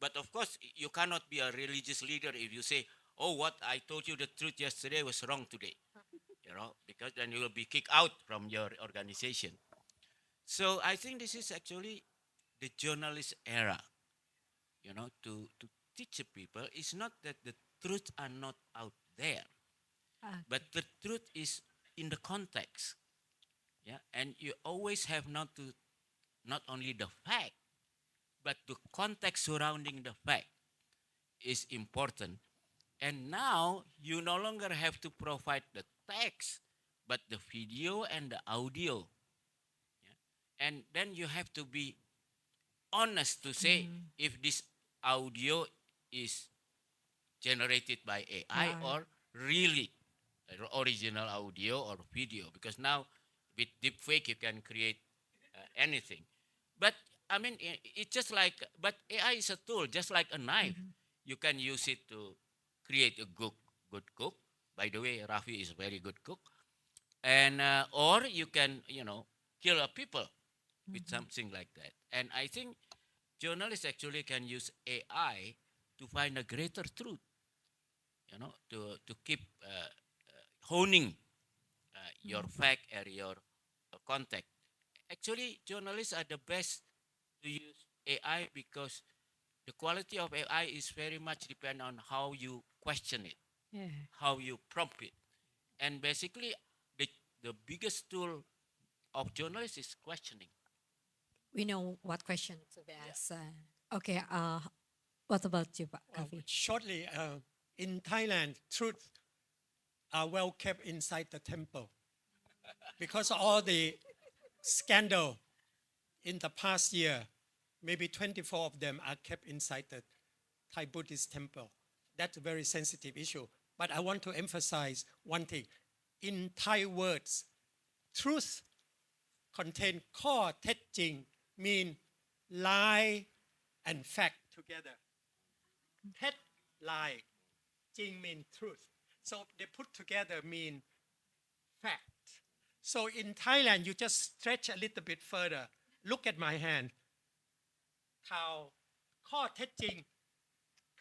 But of course, you cannot be a religious leader if you say, "Oh, what I told you the truth yesterday was wrong today." Because then you will be kicked out from your organization. So I think this is actually the journalist era. To teach the people. It's not that the truth are not out there, but the truth is in the context. Yeah, and you always have not to not only the fact, but the context surrounding the fact is important. And now you no longer have to provide the text, but the video and the audio. Yeah? And then you have to be honest to say if this audio is generated by AI
Right.
or really original audio or video. Because now with deepfake you can create anything. But I mean, it's just like, but AI is a tool, just like a knife. You can use it to create a good cook. By the way, Rafi is a very good cook. And or you can, kill a people with something like that. And I think journalists actually can use AI to find a greater truth, to keep honing your fact or your contact. Actually, journalists are the best to use AI because the quality of AI is very much depend on how you question it,
Yeah.
how you prompt it, and basically the the biggest tool of journalists is questioning.
We know what question to be asked. Okay. What about you,
Well,
Kavi?
shortly, in Thailand, truth are well kept inside the temple because all the scandal in the past year, maybe 24 of them are kept inside the Thai Buddhist temple. That's a very sensitive issue. But I want to emphasize one thing. In Thai words, truth contain ข้อเท็จจริง mean lie and fact together. เท็จ lie, จริง mean truth. So they put together mean fact. So in Thailand, you just stretch a little bit further. Look at my hand. ข่าวข้อเท็จจริง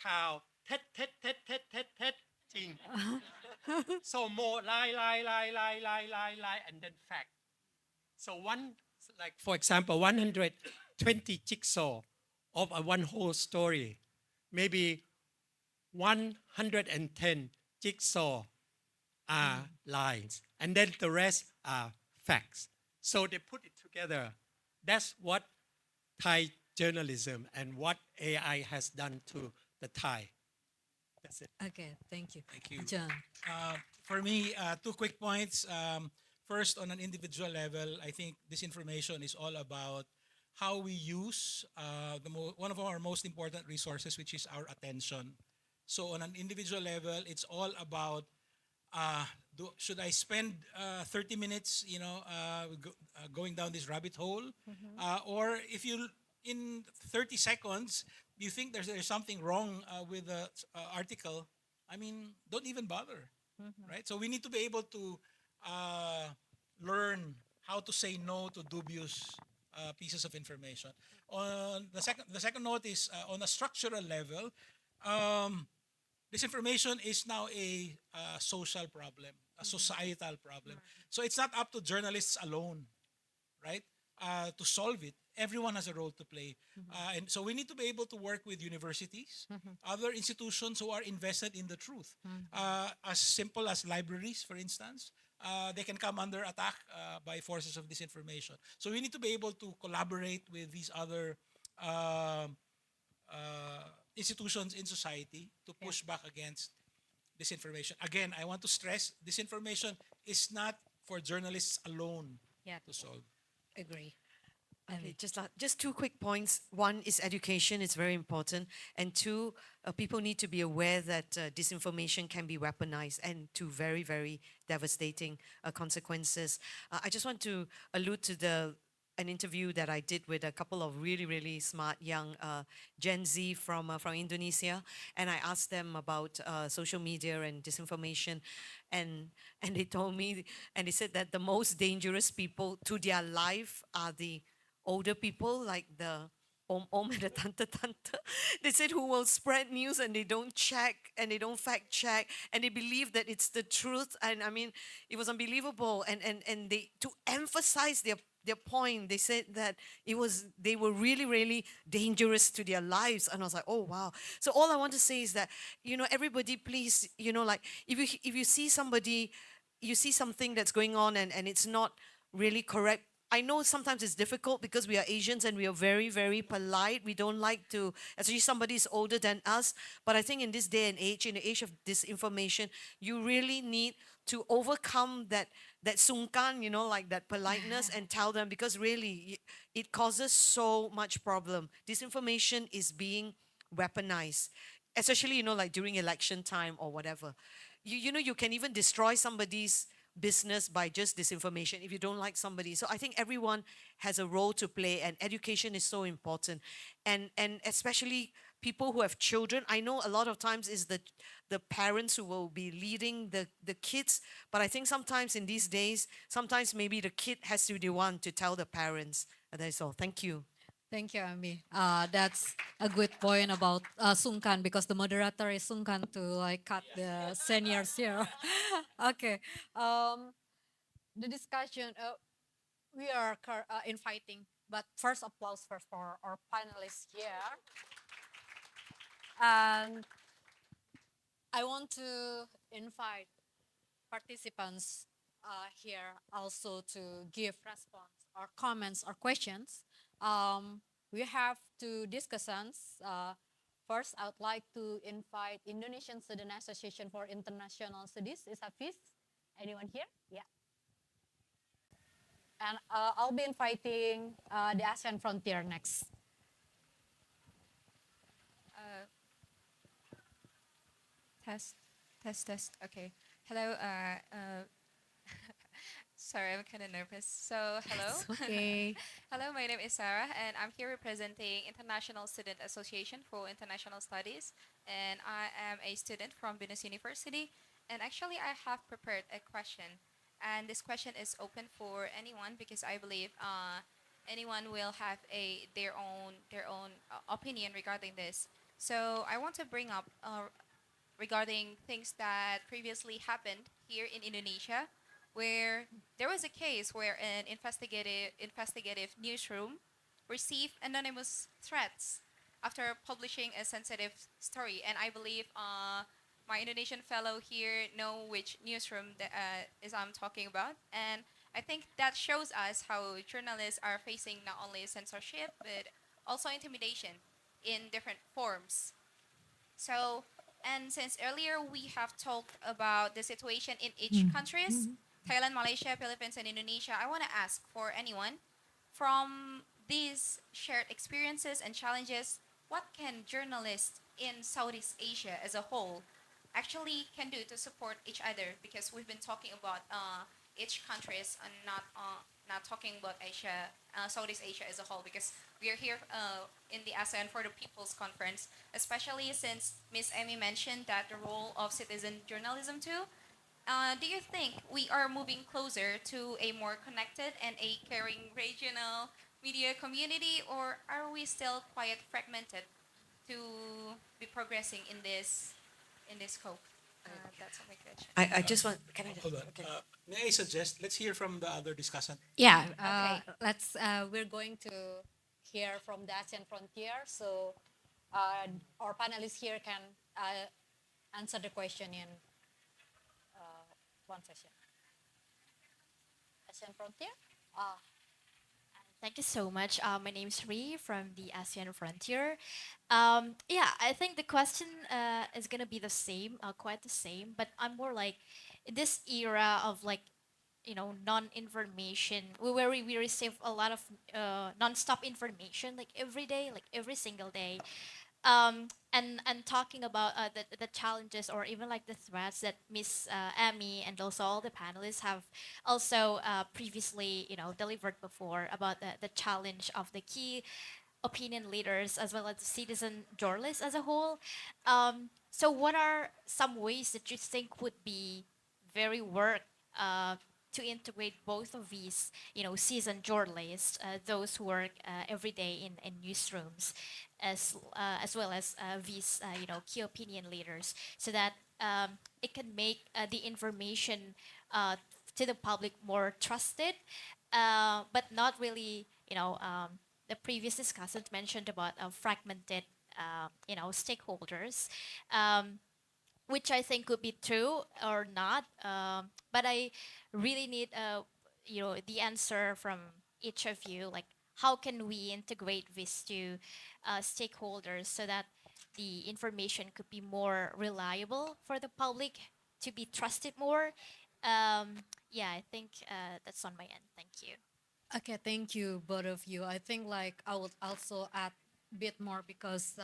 ข่าวเท็จจริง so more lie and then fact. So one, like for example, 120 jigsaw of a one whole story, maybe 110 jigsaw are lies, and then the rest are facts. So they put it together. That's what Thai journalism and what AI has done to the Thai. That's it.
Okay. Thank you.
Thank you.
John.
For me, two quick points. First, on an individual level, I think this information is all about how we use one of our most important resources, which is our attention. So, on an individual level, it's all about should I spend 30 minutes, going down this rabbit hole, or if you in 30 seconds you think there's something wrong with the article, I mean, don't even bother, right? So we need to be able to uh, learn how to say no to dubious pieces of information. On the second note is on a structural level. um, disinformation is now a social problem, a societal problem. So it's not up to journalists alone, right? To solve it, everyone has a role to play, and so we need to be able to work with universities, other institutions who are invested in the truth. As simple as libraries, for instance, they can come under attack by forces of disinformation. So we need to be able to collaborate with these other um institutions in society to push back against disinformation. Again, I want to stress disinformation is not for journalists alone
Yeah,
to solve.
agree.
Okay, just two quick points. One is education is very important, and two, people need to be aware that disinformation can be weaponized and to very very devastating consequences. I just want to allude to the an interview that I did with a couple of really really smart young Gen Z from Indonesia, and I asked them about social media and disinformation, and and they told me, and they said that the most dangerous people to their life are the older people, like the om and the tante. They said who will spread news and they don't check and they don't fact check and they believe that it's the truth. And I mean, it was unbelievable. And they, to emphasize their point, they said that they were really really dangerous to their lives. And I was like, oh wow. So all I want to say is that, everybody, please, like, if you see somebody, you see something that's going on, and it's not really correct. I know sometimes it's difficult because we are Asians and we are very, very polite. We don't like to, especially somebody is older than us. But I think in this day and age, in the age of disinformation, you really need to overcome that sungkan, like that politeness, and tell them, because really it causes so much problem. Disinformation is being weaponized, especially, like during election time or whatever. You can even destroy somebody's business by just disinformation if you don't like somebody. So I think everyone has a role to play, and education is so important. And especially people who have children. I know a lot of times is the parents who will be leading the kids, but I think sometimes in these days, sometimes maybe the kid has to be the one to tell the parents. And that's all. Thank you.
Thank you, Ami. That's a good point about Sungkan, because the moderator is Sungkan to like cut the seniors here. Okay. Um, the discussion, we are inviting, but first applause first for our panelists here. And I want to invite participants here also to give response or comments or questions. We have two discussions. First, I would like to invite Indonesian Student Association for International Studies. Is Hafiz? Anyone here? Yeah. And I'll be inviting the ASEAN Frontier next.
Uh, test, test. Okay. Hello. Sorry, I'm kind of nervous. So, hello.
It's okay.
Hello, my name is Sarah, and I'm here representing International Student Association for International Studies, and I am a student from Venus University. And actually, I have prepared a question, and this question is open for anyone because I believe anyone will have their own opinion regarding this. So I want to bring up regarding things that previously happened here in Indonesia, where there was a case where an investigative newsroom received anonymous threats after publishing a sensitive story, and I believe my Indonesian fellow here know which newsroom that is I'm talking about, and I think that shows us how journalists are facing not only censorship but also intimidation in different forms. So, and since earlier we have talked about the situation in each countries, Thailand, Malaysia, Philippines, and Indonesia, I want to ask for anyone from these shared experiences and challenges, what can journalists in Southeast Asia as a whole actually can do to support each other? Because we've been talking about each countries and not talking about Asia, Southeast Asia as a whole, because we are here in the ASEAN for the People's Conference, especially since Miss Amy mentioned that the role of citizen journalism too. Do you think we are moving closer to a more connected and a caring regional media community, or are we still quite fragmented to be progressing in this scope? That's all my question.
I just want, can I just,
Hold on.
okay.
May I suggest, let's hear from the other discussant.
Yeah,
Okay.
let's. We're going to hear from the ASEAN Frontier, so our panelists here can answer the question in one session. ASEAN Frontier.
Thank you so much. My name is Ree from the ASEAN Frontier. Yeah, I think the question is gonna be the same, quite the same, but I'm more like in this era of like non-information where we receive a lot of non-stop information like every day, like every single day, and talking about the challenges or even like the threats that Miss Amy and also all the panelists have also previously delivered before about the challenge of the key opinion leaders as well as the citizen journalists as a whole. So what are some ways that you think would be very work uh, to integrate both of these, seasoned journalists, those who work every day in newsrooms, as well as these, key opinion leaders, so that it can make the information to the public more trusted, but not really, the previous discussant mentioned about fragmented, stakeholders. Which I think could be true or not. But I really need, the answer from each of you. Like, how can we integrate these two stakeholders so that the information could be more reliable for the public to be trusted more? Yeah, I think that's on my end. Thank you.
Okay, thank you, both of you. I think like I would also add a bit more because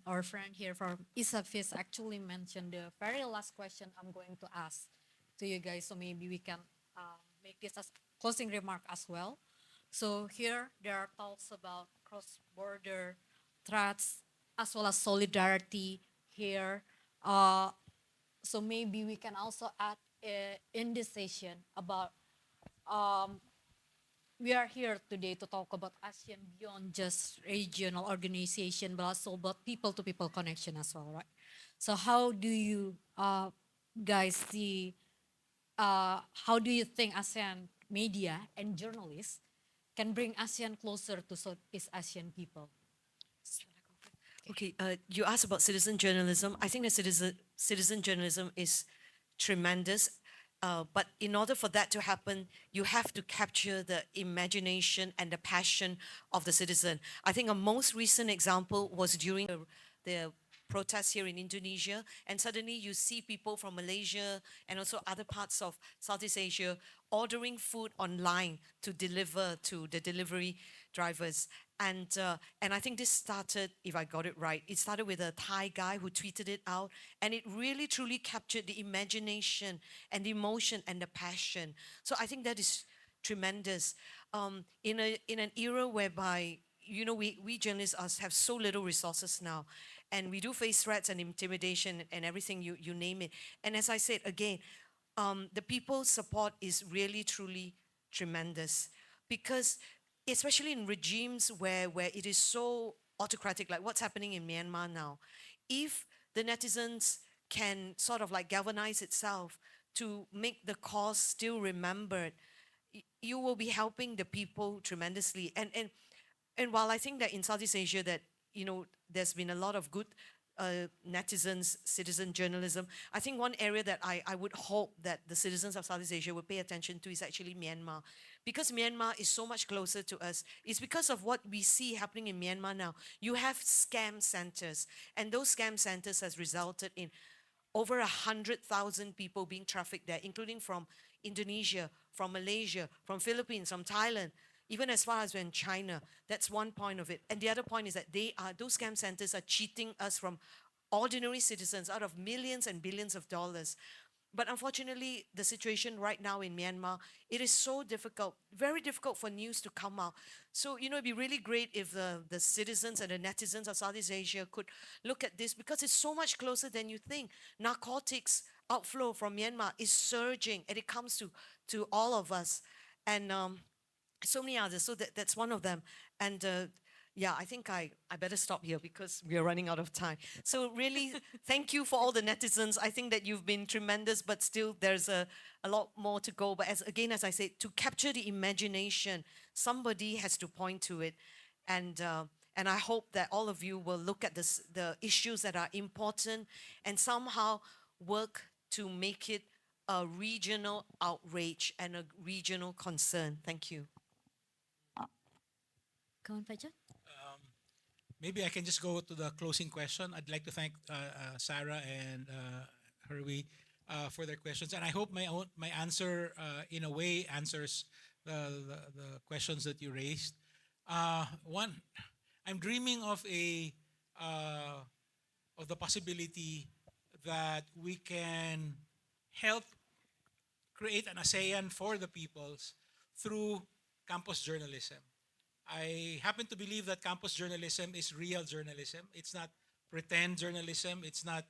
our friend here from ISAFIS actually mentioned the very last question I'm going to ask to you guys. So maybe we can make this as closing remark as well. So here there are talks about cross-border threats as well as solidarity here. So maybe we can also add in this session about we are here today to talk about ASEAN beyond just regional organization, but also about people-to-people connection as well, right? So how do you guys see? How do you think ASEAN media and journalists can bring ASEAN closer to Southeast Asian people?
Okay, you asked about citizen journalism. I think that citizen journalism is tremendous. But in order for that to happen, you have to capture the imagination and the passion of the citizen. I think a most recent example was during the protests here in Indonesia, and suddenly you see people from Malaysia and also other parts of Southeast Asia ordering food online to deliver to the delivery drivers. And I think this started, if I got it right, it started with a Thai guy who tweeted it out, and it really truly captured the imagination and the emotion and the passion. So I think that is tremendous. In an era whereby we journalists have so little resources now, and we do face threats and intimidation and everything you name it. And as I said again, the people's support is really truly tremendous because especially in regimes where it is so autocratic, like what's happening in Myanmar now, if the netizens can sort of like galvanize itself to make the cause still remembered, you will be helping the people tremendously. And while I think that in Southeast Asia that there's been a lot of good netizens, citizen journalism, I think one area that I would hope that the citizens of Southeast Asia would pay attention to is actually Myanmar. Because Myanmar is so much closer to us, it's because of what we see happening in Myanmar now. You have scam centers, and those scam centers has resulted in over 100,000 people being trafficked there, including from Indonesia, from Malaysia, from Philippines, from Thailand, even as far as in China. That's one point of it. And the other point is that those scam centers are cheating us from ordinary citizens out of millions and billions of dollars. But unfortunately, the situation right now in Myanmar, it is so difficult, very difficult for news to come out. So, it'd be really great if the citizens and the netizens of Southeast Asia could look at this because it's so much closer than you think. Narcotics outflow from Myanmar is surging and it comes to all of us. And so many others. So that's one of them. And Yeah, I think I better stop here because we are running out of time. So really, thank you for all the netizens. I think that you've been tremendous, but still there's a lot more to go. But as I said, to capture the imagination, somebody has to point to it. And I hope that all of you will look at the issues that are important and somehow work to make it a regional outrage and a regional concern. Thank you.
Kawan Fajar?
Maybe I can just go to the closing question. I'd like to thank Sarah and Herwi for their questions, and I hope my answer in a way answers the questions that you raised. One, I'm dreaming uh, of the possibility that we can help create an ASEAN for the peoples through campus journalism. I happen to believe that campus journalism is real journalism. It's not pretend journalism. It's not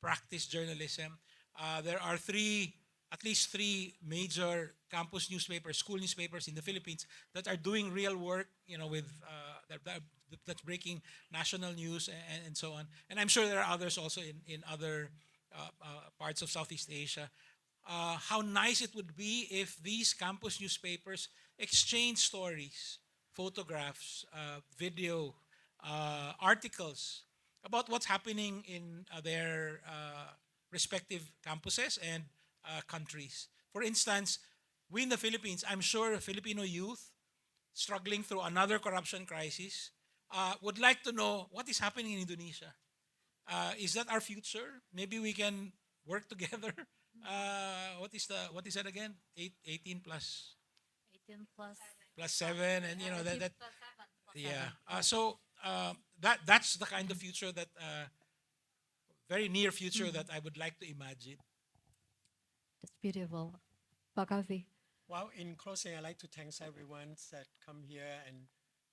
practice journalism. There are at least three major campus newspapers, school newspapers in the Philippines that are doing real work, with that's breaking national news and so on. And I'm sure there are others also in other parts of Southeast Asia. How nice it would be if these campus newspapers exchange stories, photographs, video, articles about what's happening in their respective campuses and countries. For instance, we in the Philippines, I'm sure Filipino youth struggling through another corruption crisis would like to know what is happening in Indonesia. Is that our future? Maybe we can work together. What is that again? 18 plus
18 plus
plus 7, and that
plus 7 plus
yeah.
7.
That's the kind of future that very near future that I would like to imagine.
That's beautiful. Pak Kavi.
Well, in closing, I'd like to thank everyone that come here and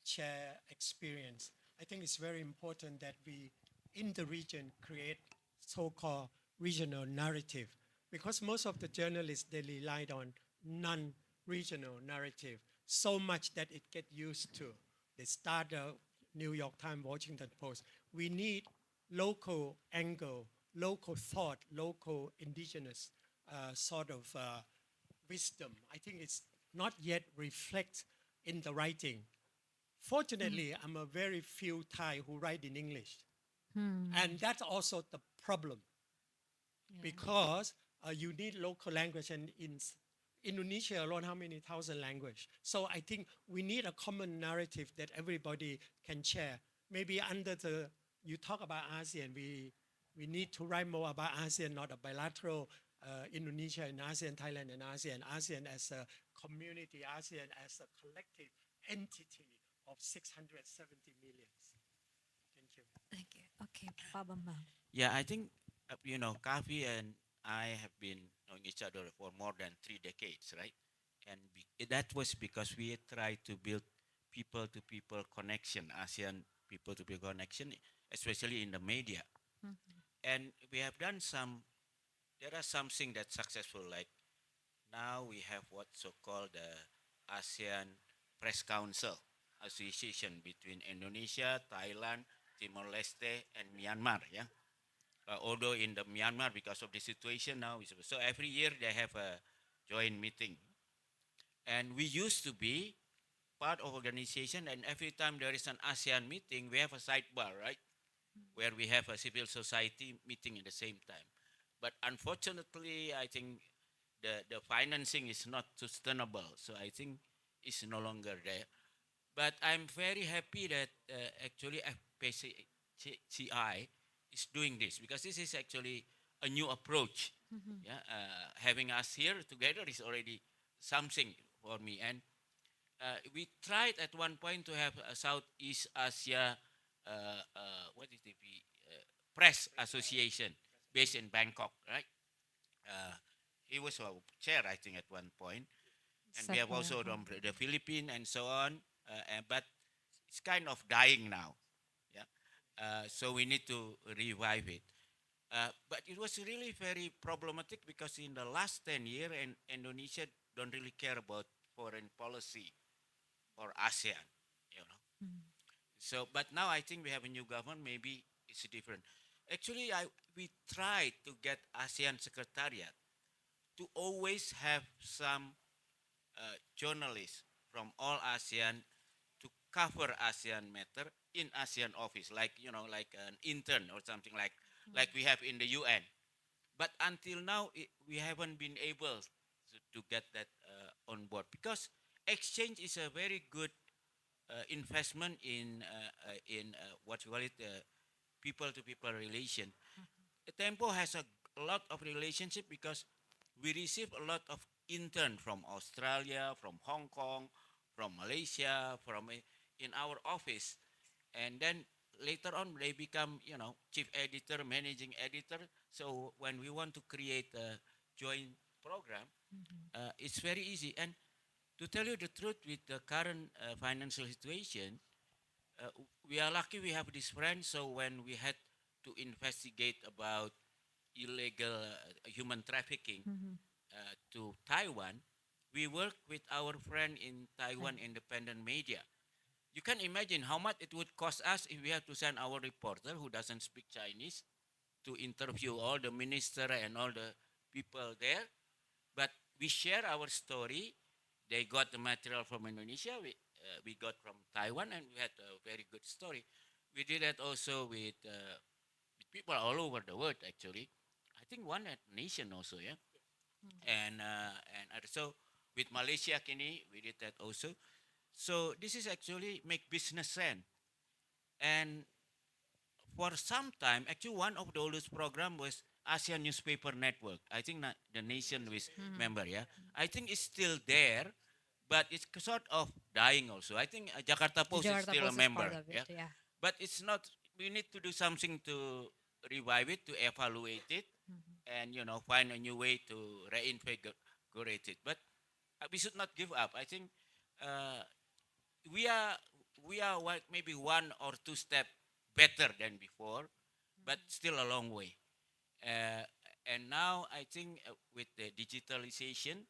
share experience. I think it's very important that we, in the region, create so-called regional narrative, because most of the journalists, they relied on non-regional narrative so much that it get used to. They start the New York Times, Washington Post. We need local angle, local thought, local indigenous sort of wisdom. I think it's not yet reflect in the writing. Fortunately, I'm a very few Thai who write in English. And that's also the problem, because you need local language, and in Indonesia alone, how many thousand language? So I think we need a common narrative that everybody can share. Maybe under you talk about ASEAN, we need to write more about ASEAN, not a bilateral Indonesia and ASEAN, Thailand and ASEAN, ASEAN as a community, ASEAN as a collective entity of 670 million. Thank you.
Thank you. Okay, Pak Bambang.
Yeah, I think Kavi and I have been knowing each other for more than 3 decades, right? And that was because we tried to build people-to-people connection, ASEAN people-to-people connection, especially in the media. And we have done some. There are something that's successful, like now we have what's so-called the ASEAN Press Council association between Indonesia, Thailand, Timor-Leste, and Myanmar. Yeah. Although in the Myanmar, because of the situation now, so every year they have a joint meeting, and we used to be part of organization. And every time there is an ASEAN meeting, we have a sidebar, right, where we have a civil society meeting at the same time. But unfortunately, I think the financing is not sustainable, so I think it's no longer there. But I'm very happy that actually FPCI is doing this, because this is actually a new approach. Yeah, having us here together is already something for me. And we tried at one point to have a Southeast Asia what is the press association based in Bangkok, right? He was our chair, I think, at one point, and we have also the Philippines and so on. But it's kind of dying now. Yeah, so we need to revive it. But it was really very problematic, because in the last 10 years, Indonesia don't really care about foreign policy or ASEAN, you know. So, but now I think we have a new government. Maybe it's different. Actually, we try to get ASEAN Secretariat to always have some journalists from all ASEAN to cover ASEAN matter in ASEAN office, like like an intern or something like we have in the UN. But until now, we haven't been able to get that on board because exchange is a very good investment in what you call it people to people relation. Tempo has a lot of relationship because we receive a lot of intern from Australia, from Hong Kong, from Malaysia, from in our office, and then later on they become chief editor, managing editor. So when we want to create a joint program, it's very easy. And to tell you the truth, with the current financial situation, uh, we are lucky we have this friend. So when we had to investigate about illegal human trafficking to Taiwan, we work with our friend in Taiwan independent media. You can imagine how much it would cost us if we have to send our reporter who doesn't speak Chinese to interview all the minister and all the people there. But we share our story. They got the material from Indonesia. We got from Taiwan, and we had a very good story. We did that also with people all over the world. Actually, I think one at nation also, yeah, and so with Malaysia, kini we did that also. So this is actually make business sense. And for some time, actually one of the oldest program was ASEAN Newspaper Network. I think the nation was member, yeah. I think it's still there, but it's sort of dying also. I think Jakarta
The
Post is
Jakarta
still a
Post is part
member,
of it,
yeah.
yeah.
But it's not. We need to do something to revive it, to evaluate it, and find a new way to reinvigorate it. But we should not give up. I think uh, we are maybe one or two step better than before, but still a long way. Uh, and now I think with the digitalization,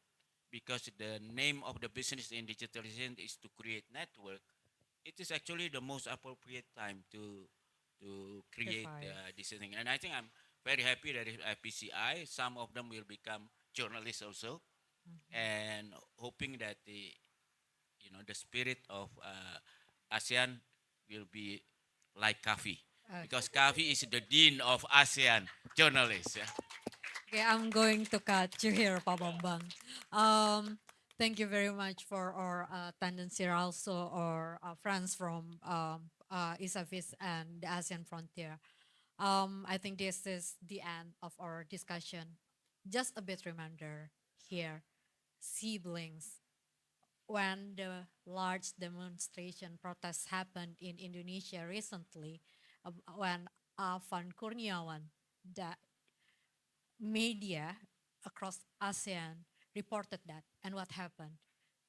because the name of the business in digitalization is to create network, it is actually the most appropriate time to create
Revive.
this thing. And I think I'm very happy that if FPCI, some of them will become journalists also, and hoping that the spirit of ASEAN will be like Kavi, because Kavi is the dean of ASEAN journalists. Yeah.
Okay, I'm going to cut you here, Pa Bambang. Um, thank you very much for our attendance here, also our friends from ISAFIS and the ASEAN Frontier. I think this is the end of our discussion. Just a bit reminder here, siblings, when the large demonstration protests happened in Indonesia recently, when Afan Kurniawan, the media across ASEAN reported that. And what happened?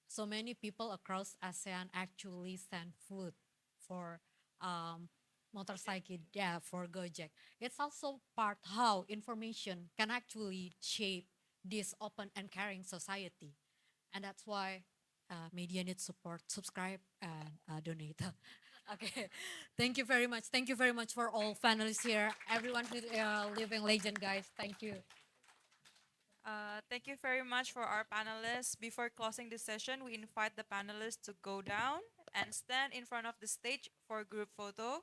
So many people across ASEAN actually sent food for um, motorcycle, yeah, for Gojek. It's also part how information can actually shape this open and caring society. And that's why media needs support. Subscribe and donate. Okay, thank you very much. Thank you very much for all panelists here. Everyone who's living legend, guys. Thank you.
Thank you very much for our panelists. Before closing the session, we invite the panelists to go down and stand in front of the stage for group photo.